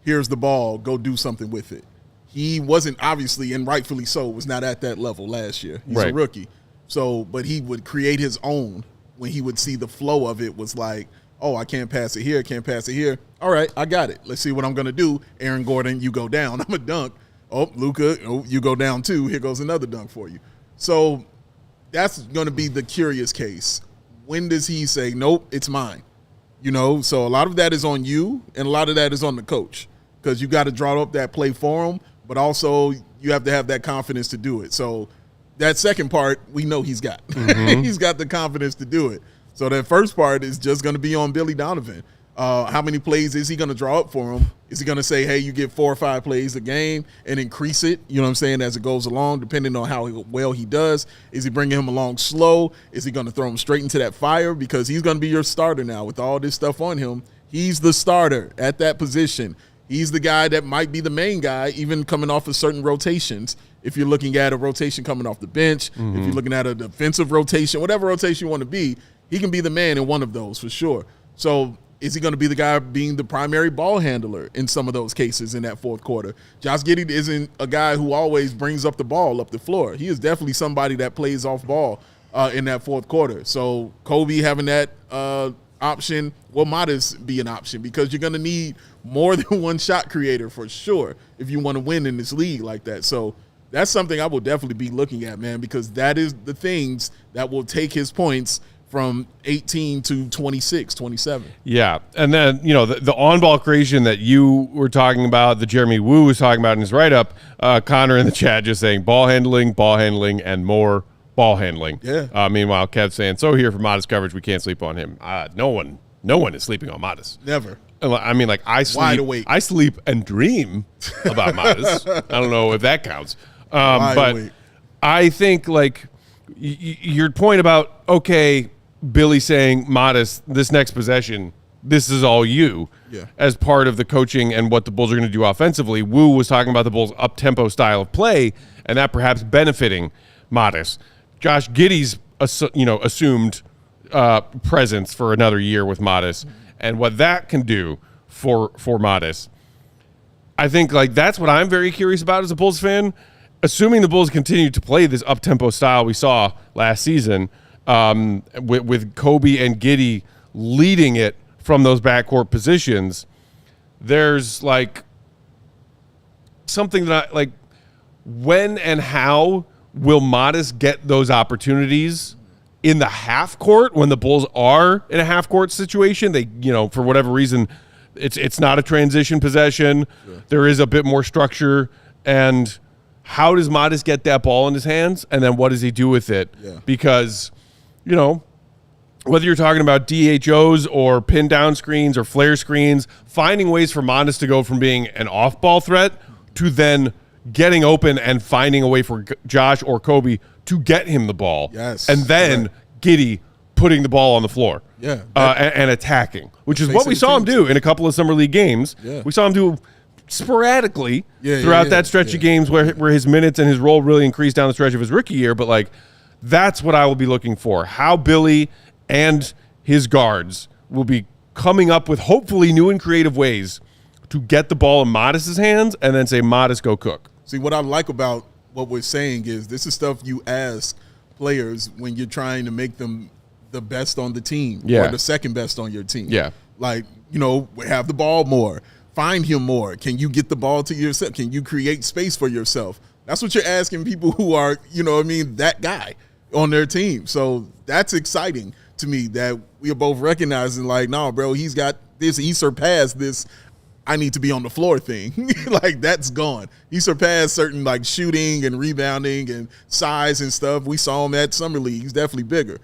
Here's the ball. Go do something with it. He wasn't, obviously, and rightfully so, was not at that level last year. He's a rookie. But he would create his own when he would see the flow of it was like, oh, I can't pass it here, can't pass it here. All right, I got it. Let's see what I'm going to do. Aaron Gordon, you go down. I'm a dunk. Oh, Luka, you go down too. Here goes another dunk for you. So that's going to be the curious case. When does he say, nope, it's mine? So a lot of that is on you, and a lot of that is on the coach, because you got to draw up that play for him, but also you have to have that confidence to do it. So that second part, we know he's got. He's got the confidence to do it. So that first part is just going to be on Billy Donovan. How many plays is he going to draw up for him? Is he going to say, hey, you get 4 or 5 plays a game and increase it, you know what I'm saying, as it goes along, depending on how well he does? Is he bringing him along slow? Is he going to throw him straight into that fire? Because he's going to be your starter now with all this stuff on him. He's the starter at that position. He's the guy that might be the main guy, even coming off of certain rotations. If you're looking at a rotation coming off the bench, if you're looking at a defensive rotation, whatever rotation you want to be, he can be the man in one of those for sure. So is he going to be the guy being the primary ball handler in some of those cases in that fourth quarter? Josh Giddey isn't a guy who always brings up the ball up the floor. He is definitely somebody that plays off ball in that fourth quarter. So Kobe having that option, will Matas be an option? Because you're going to need more than one shot creator for sure if you want to win in this league like that. So that's something I will definitely be looking at, man, because that is the things that will take his points from 18 to 26, 27. Yeah. And then, the on-ball creation that you were talking about, that Jeremy Woo was talking about in his write-up, Connor in the chat just saying ball handling, and more ball handling. Yeah. Meanwhile, Kev's saying, so here for Matas coverage, we can't sleep on him. No one is sleeping on Matas. Never. Wide awake. I sleep and dream about Matas. I don't know if that counts. But awake. I think, your point about, okay, Billy saying, Matas, this next possession, this is all you, as part of the coaching and what the Bulls are going to do offensively. Wu was talking about the Bulls' up-tempo style of play, and that perhaps benefiting Matas. Josh Giddey's assumed presence for another year with Matas, and what that can do for Matas. I think that's what I'm very curious about as a Bulls fan. Assuming the Bulls continue to play this up-tempo style we saw last season, with Kobe and Giddey leading it from those backcourt positions, there's something that when and how will Matas get those opportunities in the half court when the Bulls are in a half court situation? They, for whatever reason, it's not a transition possession. Yeah. There is a bit more structure. And how does Matas get that ball in his hands? And then what does he do with it? Yeah. Because, whether you're talking about DHOs or pin down screens or flare screens, finding ways for Matas to go from being an off-ball threat to then getting open and finding a way for Josh or Kobe to get him the ball. Yes. And then Giddey putting the ball on the floor. Yeah. And attacking, which is what we saw him do in a couple of Summer League games. Yeah. We saw him do sporadically throughout that stretch of games where his minutes and his role really increased down the stretch of his rookie year. But, that's what I will be looking for. How Billy and his guards will be coming up with hopefully new and creative ways to get the ball in Matas' hands and then say, Matas, go cook. See, what I like about what we're saying is this is stuff you ask players when you're trying to make them the best on the team or the second best on your team. Yeah. Have the ball more. Find him more. Can you get the ball to yourself? Can you create space for yourself? That's what you're asking people who are, that guy on their team. So that's exciting to me that we are both recognizing no, bro, he's got this. He surpassed this I need to be on the floor thing. That's gone. He surpassed certain shooting and rebounding and size and stuff. We saw him at Summer League. He's definitely bigger.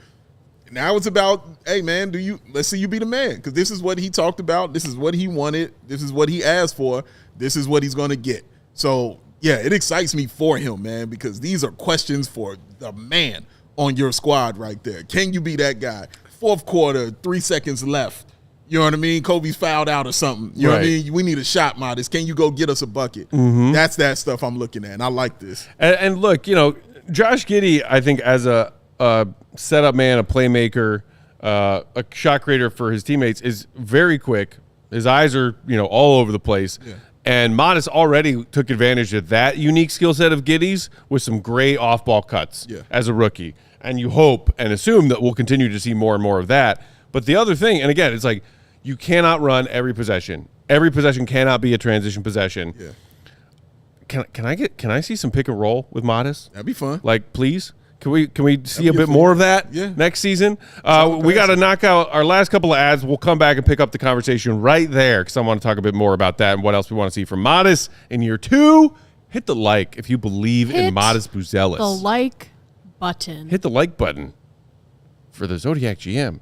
Now it's about, hey, man, let's see you be the man, because this is what he talked about. This is what he wanted. This is what he asked for. This is what he's going to get. So, yeah, it excites me for him, man, because these are questions for the man on your squad right there. Can you be that guy? Fourth quarter, 3 seconds left. You know what I mean? Kobe's fouled out or something. You know what I mean? We need a shot, Matas. Can you go get us a bucket? Mm-hmm. That's that stuff I'm looking at, and I like this. And look, Josh Giddey, I think as a setup man, a playmaker, a shot creator for his teammates, is very quick. His eyes are, all over the place. Yeah. And Matas already took advantage of that unique skill set of Giddey's with some great off-ball cuts as a rookie. And you hope and assume that we'll continue to see more and more of that. But the other thing, and again, it's you cannot run every possession. Every possession cannot be a transition possession. Yeah. Can I see some pick and roll with Matas? That'd be fun. Please? Can we see a bit more of that next season? We got to knock out our last couple of ads. We'll come back and pick up the conversation right there because I want to talk a bit more about that and what else we want to see from Matas in year 2. Hit the like if you believe in Matas Buzelis. The like button. Hit the like button for the Zodiac GM.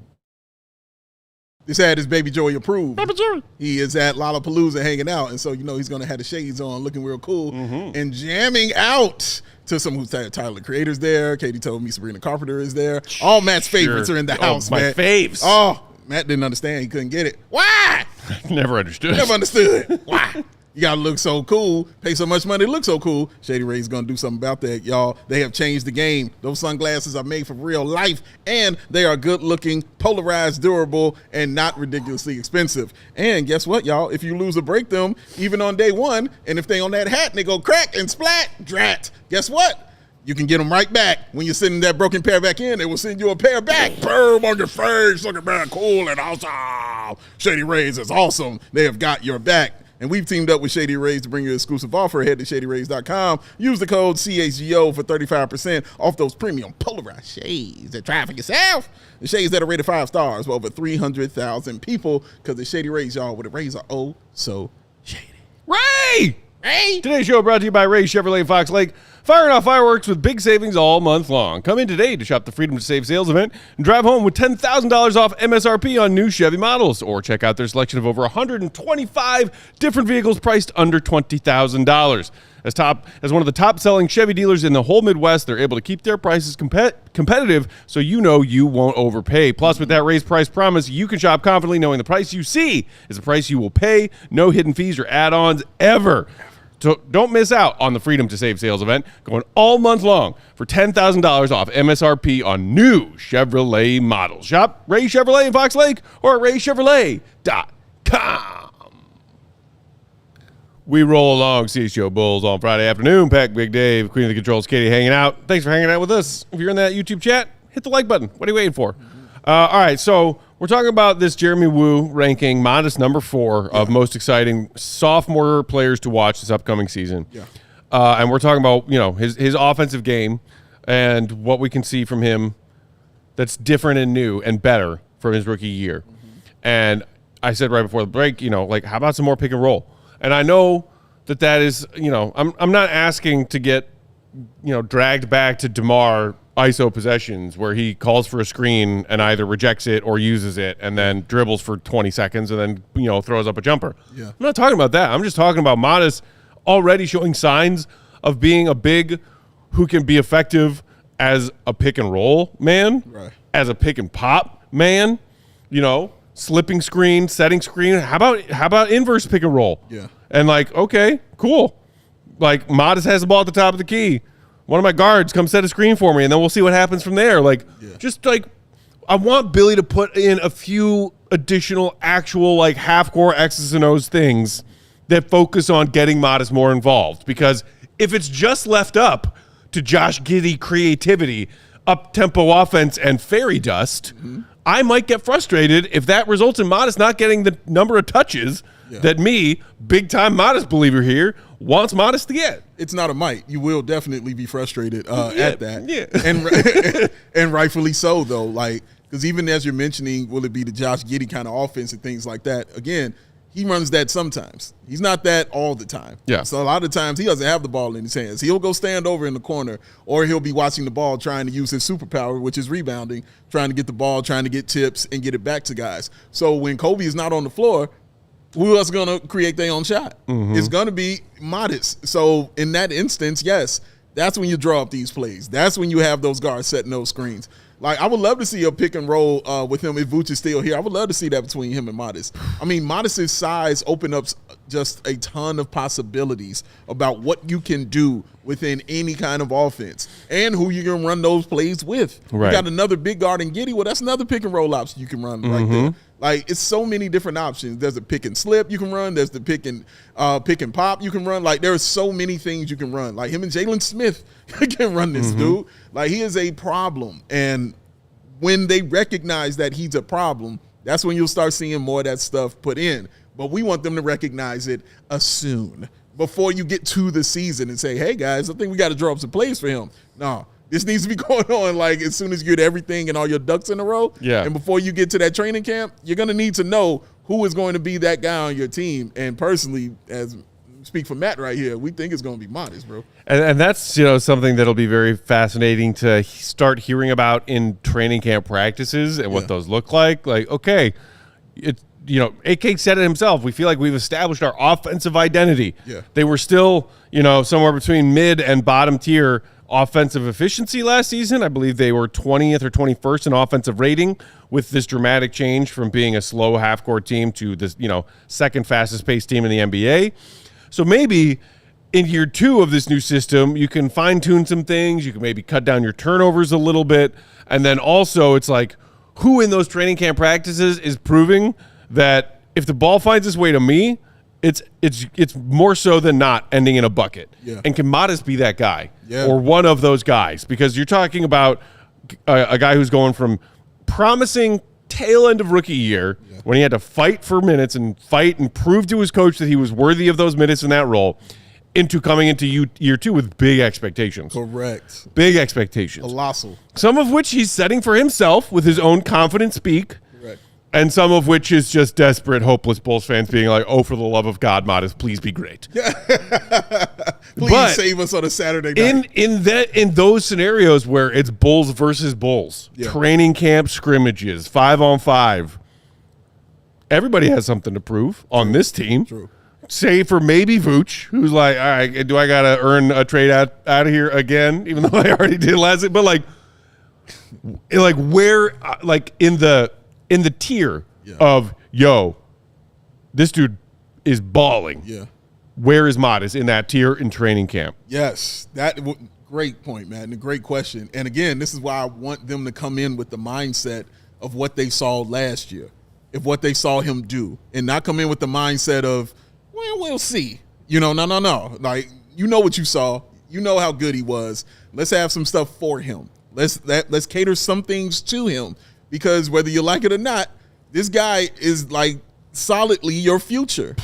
This ad is Baby Joey approved. Baby Joey. He is at Lollapalooza hanging out, and so he's going to have the shades on, looking real cool, and jamming out to some who's Tyler the Creator's there. Katie told me Sabrina Carpenter is there. All Matt's favorites are in the house, my man. faves. Oh, Matt didn't understand. He couldn't get it. Why? Never understood. Never understood. Why? You got to look so cool, pay so much money to look so cool. Shady Rays going to do something about that, y'all. They have changed the game. Those sunglasses are made for real life, and they are good-looking, polarized, durable, and not ridiculously expensive. And guess what, y'all? If you lose or break them, even on day one, and if they on that hat and they go crack and splat, drat, guess what? You can get them right back. When you're sending that broken pair back in, they will send you a pair back. Boom on your face, looking back cool and awesome. Shady Rays is awesome. They have got your back. And we've teamed up with Shady Rays to bring you an exclusive offer. Head to shadyrays.com. Use the code CHGO for 35% off those premium polarized shades that try for yourself. The shades that are rated 5 stars for over 300,000 people, because the Shady Rays, y'all, with the rays are oh so shady. Ray! Hey! Today's show brought to you by Ray Chevrolet Fox Lake. Firing off fireworks with big savings all month long. Come in today to shop the Freedom to Save sales event and drive home with $10,000 off MSRP on new Chevy models, or check out their selection of over 125 different vehicles priced under $20,000. As one of the top-selling Chevy dealers in the whole Midwest, they're able to keep their prices competitive, so you know you won't overpay. Plus, with that raised price promise, you can shop confidently knowing the price you see is the price you will pay. No hidden fees or add-ons ever. So don't miss out on the Freedom to Save sales event going all month long for $10,000 off MSRP on new Chevrolet models. Shop Ray Chevrolet in Fox Lake or at raychevrolet.com. We roll along CHGO Bulls on Friday afternoon. Peck, Big Dave, Queen of the Controls, Katy hanging out. Thanks for hanging out with us. If you're in that YouTube chat, hit the like button. What are you waiting for? All right, so we're talking about this Jeremy Woo ranking Matas number 4 of most exciting sophomore players to watch this upcoming season. Yeah. And we're talking about, his offensive game and what we can see from him that's different and new and better from his rookie year. And I said right before the break, how about some more pick and roll? And I know that is, I'm not asking to get, dragged back to DeMar ISO possessions where he calls for a screen and either rejects it or uses it and then dribbles for 20 seconds and then, throws up a jumper. Yeah. I'm not talking about that. I'm just talking about Matas already showing signs of being a big who can be effective as a pick and roll man, right, as a pick and pop man, slipping screen, setting screen. How about inverse pick and roll? Yeah. And okay, cool. Matas has the ball at the top of the key. One of my guards come set a screen for me, and then we'll see what happens from there. I want Billy to put in a few additional actual half-core X's and O's things that focus on getting Matas more involved. Because if it's just left up to Josh Giddey creativity, up-tempo offense, and fairy dust, I might get frustrated if that results in Matas not getting the number of touches that me, big-time Matas believer here, wants Matas to get. It's not a might. You will definitely be frustrated at that. Yeah. And rightfully so, though. Because even as you're mentioning, will it be the Josh Giddey kind of offense and things like that? Again, he runs that sometimes. He's not that all the time. Yeah. So a lot of times he doesn't have the ball in his hands. He'll go stand over in the corner, or he'll be watching the ball trying to use his superpower, which is rebounding, trying to get the ball, trying to get tips and get it back to guys. So when Kobe is not on the floor, who else is going to create their own shot? It's going to be Matas. So in that instance, yes, that's when you draw up these plays. That's when you have those guards setting those screens. I would love to see a pick and roll with him if Vooch is still here. I would love to see that between him and Matas. I mean, Matas' size opened up just a ton of possibilities about what you can do within any kind of offense and who you're going to run those plays with. Right. You got another big guard in Giddey. Well, that's another pick and roll option you can run right there. It's so many different options. There's a pick and slip you can run. There's the pick and pop you can run. There are so many things you can run. Him and Jalen Smith can run this dude. He is a problem. And when they recognize that he's a problem, that's when you'll start seeing more of that stuff put in. But we want them to recognize it soon, before you get to the season and say, hey, guys, I think we got to draw up some plays for him. No. This needs to be going on as soon as you get everything and all your ducks in a row. Yeah. And before you get to that training camp, you're going to need to know who is going to be that guy on your team. And personally, as speak for Matt right here, we think it's going to be Matas, bro. And that's something that'll be very fascinating to start hearing about in training camp practices and what those look like. Okay, AK said it himself. We feel like we've established our offensive identity. Yeah. They were still, somewhere between mid and bottom tier offensive efficiency last season. I believe they were 20th or 21st in offensive rating with this dramatic change from being a slow half-court team to this, second fastest-paced team in the NBA. So maybe in year 2 of this new system, you can fine-tune some things. You can maybe cut down your turnovers a little bit. And then also it's like, who in those training camp practices is proving that if the ball finds its way to me, it's more so than not ending in a bucket. Yeah. And can Matas be that guy? Yeah. Or one of those guys? Because you're talking about a guy who's going from promising tail end of rookie year when he had to fight for minutes and fight and prove to his coach that he was worthy of those minutes in that role into coming into year 2 with big expectations. Correct. Big expectations. Colossal. Some of which he's setting for himself with his own confident speak. Correct. And some of which is just desperate, hopeless Bulls fans being like, oh, for the love of God, Matas, please be great. Please save us on a Saturday night. In those scenarios where it's Bulls versus Bulls, training camp scrimmages, 5-on-5, everybody has something to prove on this team. True. Save for maybe Vooch, who's like, all right, do I got to earn a trade out of here again, even though I already did last week? But where, in the tier of, this dude is balling. Yeah. Where is Matas in that tier in training camp? Yes, great point, man, and a great question. And again, this is why I want them to come in with the mindset of what they saw last year, of what they saw him do, and not come in with the mindset of, well, we'll see. No. Like, what you saw. You know how good he was. Let's have some stuff for him. Let's cater some things to him, because whether you like it or not, this guy is like solidly your future.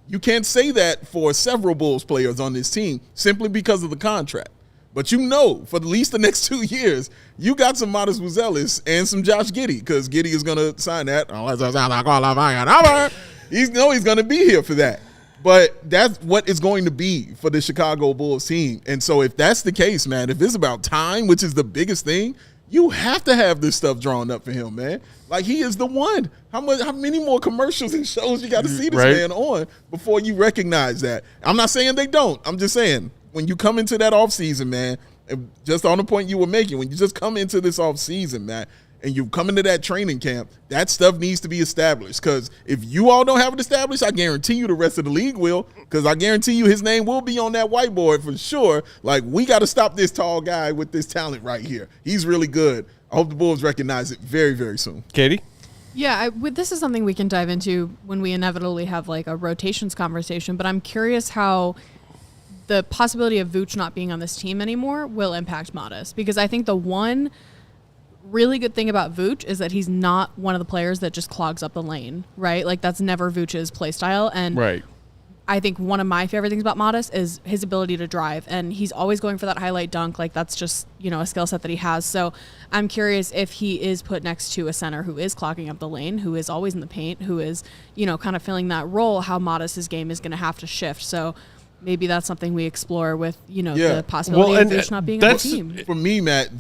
You can't say that for several Bulls players on this team simply because of the contract. But for at least the next 2 years, you got some Matas Buzelis and some Josh Giddey, because Giddey is going to sign that. He's going to be here for that. But that's what it's going to be for the Chicago Bulls team. And so if that's the case, man, if it's about time, which is the biggest thing, you have to have this stuff drawn up for him, man. Like, he is the one. How many more commercials and shows you got to see this man on before you recognize that? I'm not saying they don't. I'm just saying, when you come into that offseason, man, and just on the point you were making, when you just come into this offseason, man, and you come into that training camp, that stuff needs to be established. Because if you all don't have it established, I guarantee you the rest of the league will. Because I guarantee you his name will be on that whiteboard for sure. Like, we got to stop this tall guy with this talent right here. He's really good. I hope the Bulls recognize it very, very soon. Katie? Yeah, this is something we can dive into when we inevitably have like a rotations conversation. But I'm curious how the possibility of Vooch not being on this team anymore will impact Matas. Because I think the one really good thing about Vooch is that he's not one of the players that just clogs up the lane, right? Like, that's never Vooch's play style. And I think one of my favorite things about Matas is his ability to drive, and he's always going for that highlight dunk. Like, that's just, a skill set that he has. So I'm curious if he is put next to a center who is clogging up the lane, who is always in the paint, who is, kind of filling that role, how Matas' game is going to have to shift. So maybe that's something we explore with, the possibility of Vooch not being on the team. For me, Matt,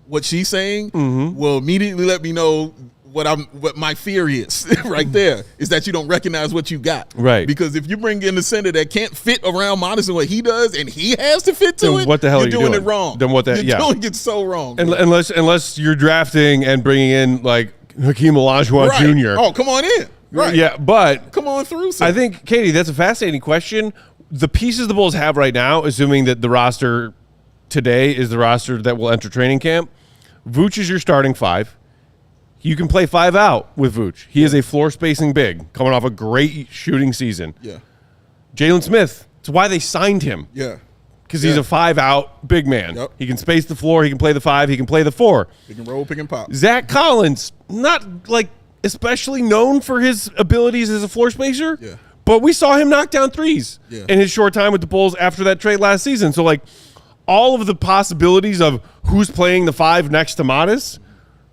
what she's saying will immediately let me know what my fear is right there, is that you don't recognize what you got. Right. Because if you bring in the center that can't fit around Matas and what he does, and he has to fit to then it, what the hell you're are you doing it wrong. Then what the You're doing it so wrong. Unless you're drafting and bringing in like Hakeem Olajuwon Jr. Oh, come on in. Right. Yeah, but come on through. Sir. I think, Katie, that's a fascinating question. The pieces the Bulls have right now, assuming that the roster today is the roster that will enter training camp, Vooch is your starting 5. You can play 5 out with Vooch. He is a floor spacing big, coming off a great shooting season. Yeah. Jalen Smith, it's why they signed him. Yeah. Because he's a 5 out big man. Yep. He can space the floor. He can play the 5. He can play the 4. Pick and roll, pick and pop. Zach Collins, not like especially known for his abilities as a floor spacer. Yeah. But we saw him knock down threes in his short time with the Bulls after that trade last season. So, like, all of the possibilities of who's playing the 5 next to Matas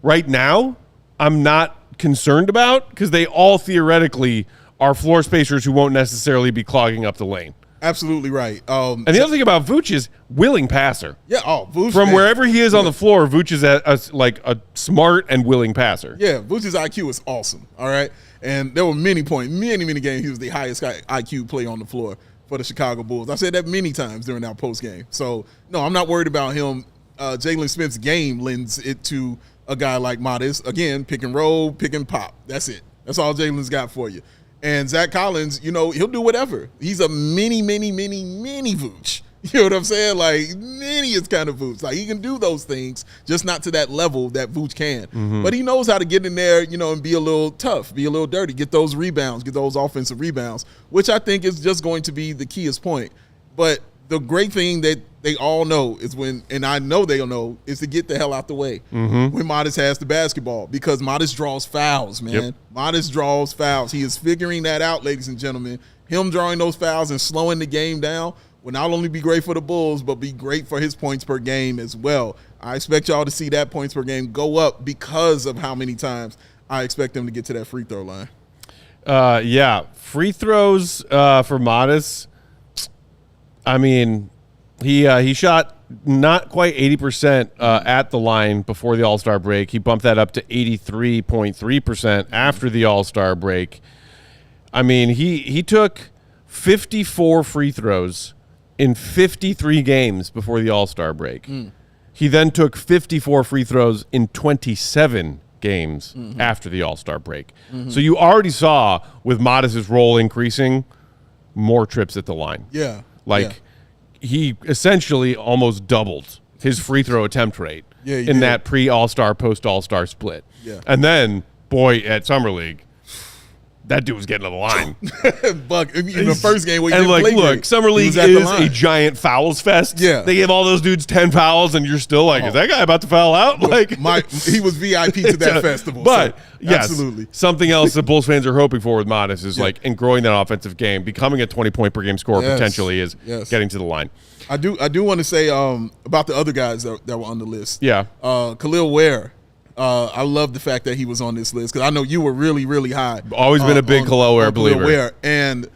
right now, I'm not concerned about, because they all theoretically are floor spacers who won't necessarily be clogging up the lane. Absolutely right. And the other thing about Vooch is willing passer. Yeah. Oh, Vooch. From wherever he is on the floor, Vooch is a smart and willing passer. Yeah. Vooch's IQ is awesome. All right. And there were many games he was the highest IQ player on the floor for the Chicago Bulls. I said that many times during our post game. So, no, I'm not worried about him. Jalen Smith's game lends it to a guy like Matas. Again, pick and roll, pick and pop. That's it. That's all Jalen's got for you. And Zach Collins, he'll do whatever. He's a mini Vooch. You know what I'm saying? Like, many is kind of Vooch. Like, he can do those things, just not to that level that Vooch can. Mm-hmm. But he knows how to get in there, and be a little tough, be a little dirty, get those rebounds, get those offensive rebounds, which I think is just going to be the keyest point. But the great thing that they all know is and I know they'll know, is to get the hell out the way when Matas has the basketball, because Matas draws fouls, man. Yep. Matas draws fouls. He is figuring that out, ladies and gentlemen. Him drawing those fouls and slowing the game down will not only be great for the Bulls, but be great for his points per game as well. I expect y'all to see that points per game go up because of how many times I expect them to get to that free throw line. Free throws for Matas. I mean, he shot not quite 80% at the line before the All-Star break. He bumped that up to 83.3% after the All-Star break. I mean, he took 54 free throws in 53 games before the All-Star break. He then took 54 free throws in 27 games after the All-Star break. So you already saw, with Matas' role increasing, more trips at the line. Yeah. He essentially almost doubled his free throw attempt rate in that pre-All-Star, post-All-Star split. Yeah. And then, boy, at Summer League, that dude was getting to the line. Buck, in the first game where he didn't play look, great, Summer League is a giant fouls fest. Yeah. They give all those dudes 10 fouls, and you're still like, is that guy about to foul out? He was VIP to that festival. But, so, yes, absolutely. Something else that Bulls fans are hoping for with Matas is, in growing that offensive game, becoming a 20-point-per-game scorer potentially is getting to the line. I do want to say about the other guys that were on the list. Yeah. Khalil Ware. I love the fact that he was on this list, because I know you were really, really high. Always been a big Khalil Ware believer. And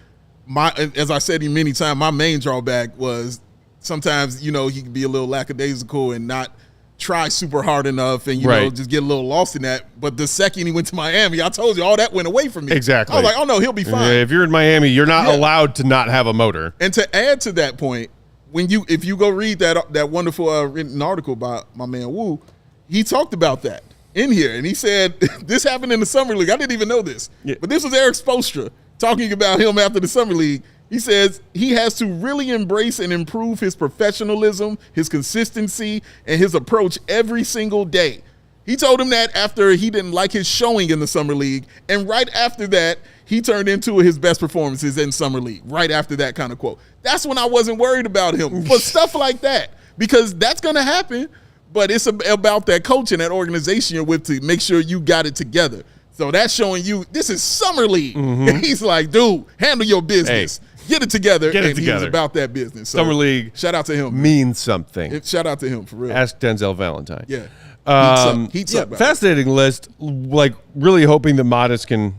as I said many times, my main drawback was sometimes, he can be a little lackadaisical and not try super hard enough and, just get a little lost in that. But the second he went to Miami, I told you, all that went away from me. Exactly. I was like, oh, no, he'll be fine. If you're in Miami, you're not allowed to not have a motor. And to add to that point, if you go read that wonderful written article by my man Wu, he talked about that in here, and he said this happened in the Summer League. I didn't even know this, but this was Eric Spoelstra talking about him after the Summer League. He says he has to really embrace and improve his professionalism, his consistency, and his approach every single day. He told him that after he didn't like his showing in the Summer League, and right after that, he turned into his best performances in Summer League. Right after that kind of quote. That's when I wasn't worried about him for stuff like that, because that's going to happen. But it's about that coach and that organization you're with to make sure you got it together. So that's showing you this is Summer League. And he's like, dude, handle your business. Get it together. He was about that business. So Summer League. Shout out to him. Means something. Shout out to him, for real. Ask Denzel Valentine. Yeah. Heats up. Fascinating list. Really hoping that Matas can,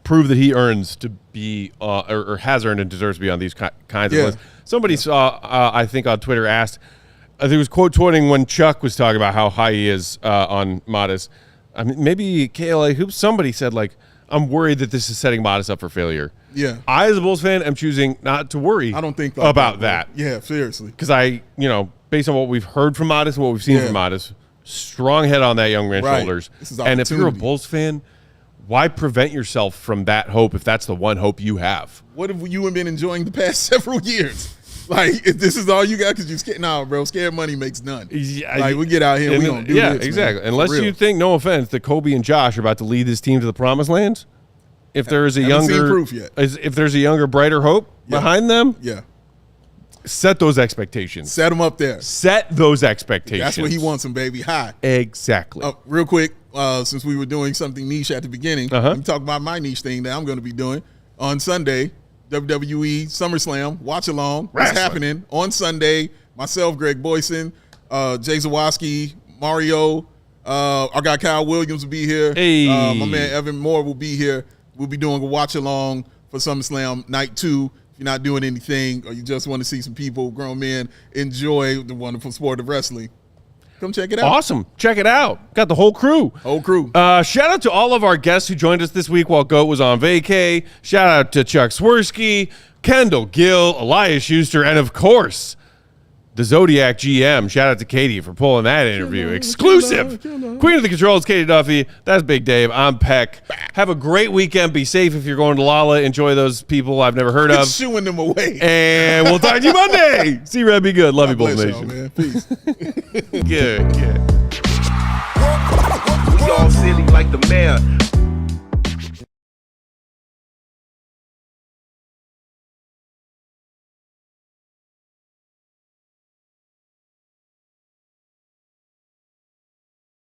prove that he earns to be or has earned and deserves to be on these kinds of lists. Somebody saw, I think on Twitter, asked, I think it was quote tweeting when Chuck was talking about how high he is on Matas. I mean, maybe KLA Hoops, somebody said, I'm worried that this is setting Matas up for failure. Yeah. I, as a Bulls fan, am choosing not to worry I don't think about that. Yeah, seriously. Because based on what we've heard from Matas and what we've seen from Matas, strong head on that young man's shoulders. And if you're a Bulls fan, why prevent yourself from that hope if that's the one hope you have? What have you been enjoying the past several years? If this is all you got because you're scared. Nah, bro, scared money makes none. Yeah, we get out here, we don't do this. Exactly. Man. Unless you think, no offense, that Kobe and Josh are about to lead this team to the promised land. If there is a if there's a younger, brighter hope behind them, set those expectations. Set them up there. Set those expectations. That's what he wants them, baby. High. Exactly. Real quick, since we were doing something niche at the beginning, let me talk about my niche thing that I'm going to be doing on Sunday. WWE SummerSlam watch along. What's happening on Sunday? Myself, Greg Boyson, Jay Zawoski, Mario. Our guy Kyle Williams will be here. Hey. My man Evan Moore will be here. We'll be doing a watch along for SummerSlam Night 2. If you're not doing anything or you just want to see some people, grown men, enjoy the wonderful sport of wrestling, Come check it out. Awesome. Check it out. Got the whole crew. Whole crew. Shout out to all of our guests who joined us this week while Goat was on vacay. Shout out to Chuck Swirsky, Kendall Gill, Elias Schuster, and of course, the Zodiac GM. Shout out to Katie for pulling that interview. Exclusive. Queen of the Controls, Katy Duffy. That's Big Dave. I'm Peck. Have a great weekend. Be safe if you're going to Lala. Enjoy those people I've never heard of. Shooing them away. And we'll talk to you Monday. See you, Red. Be good. Love you, Bulls Bless y'all, Nation. man. Peace. Good. We all silly like the mayor.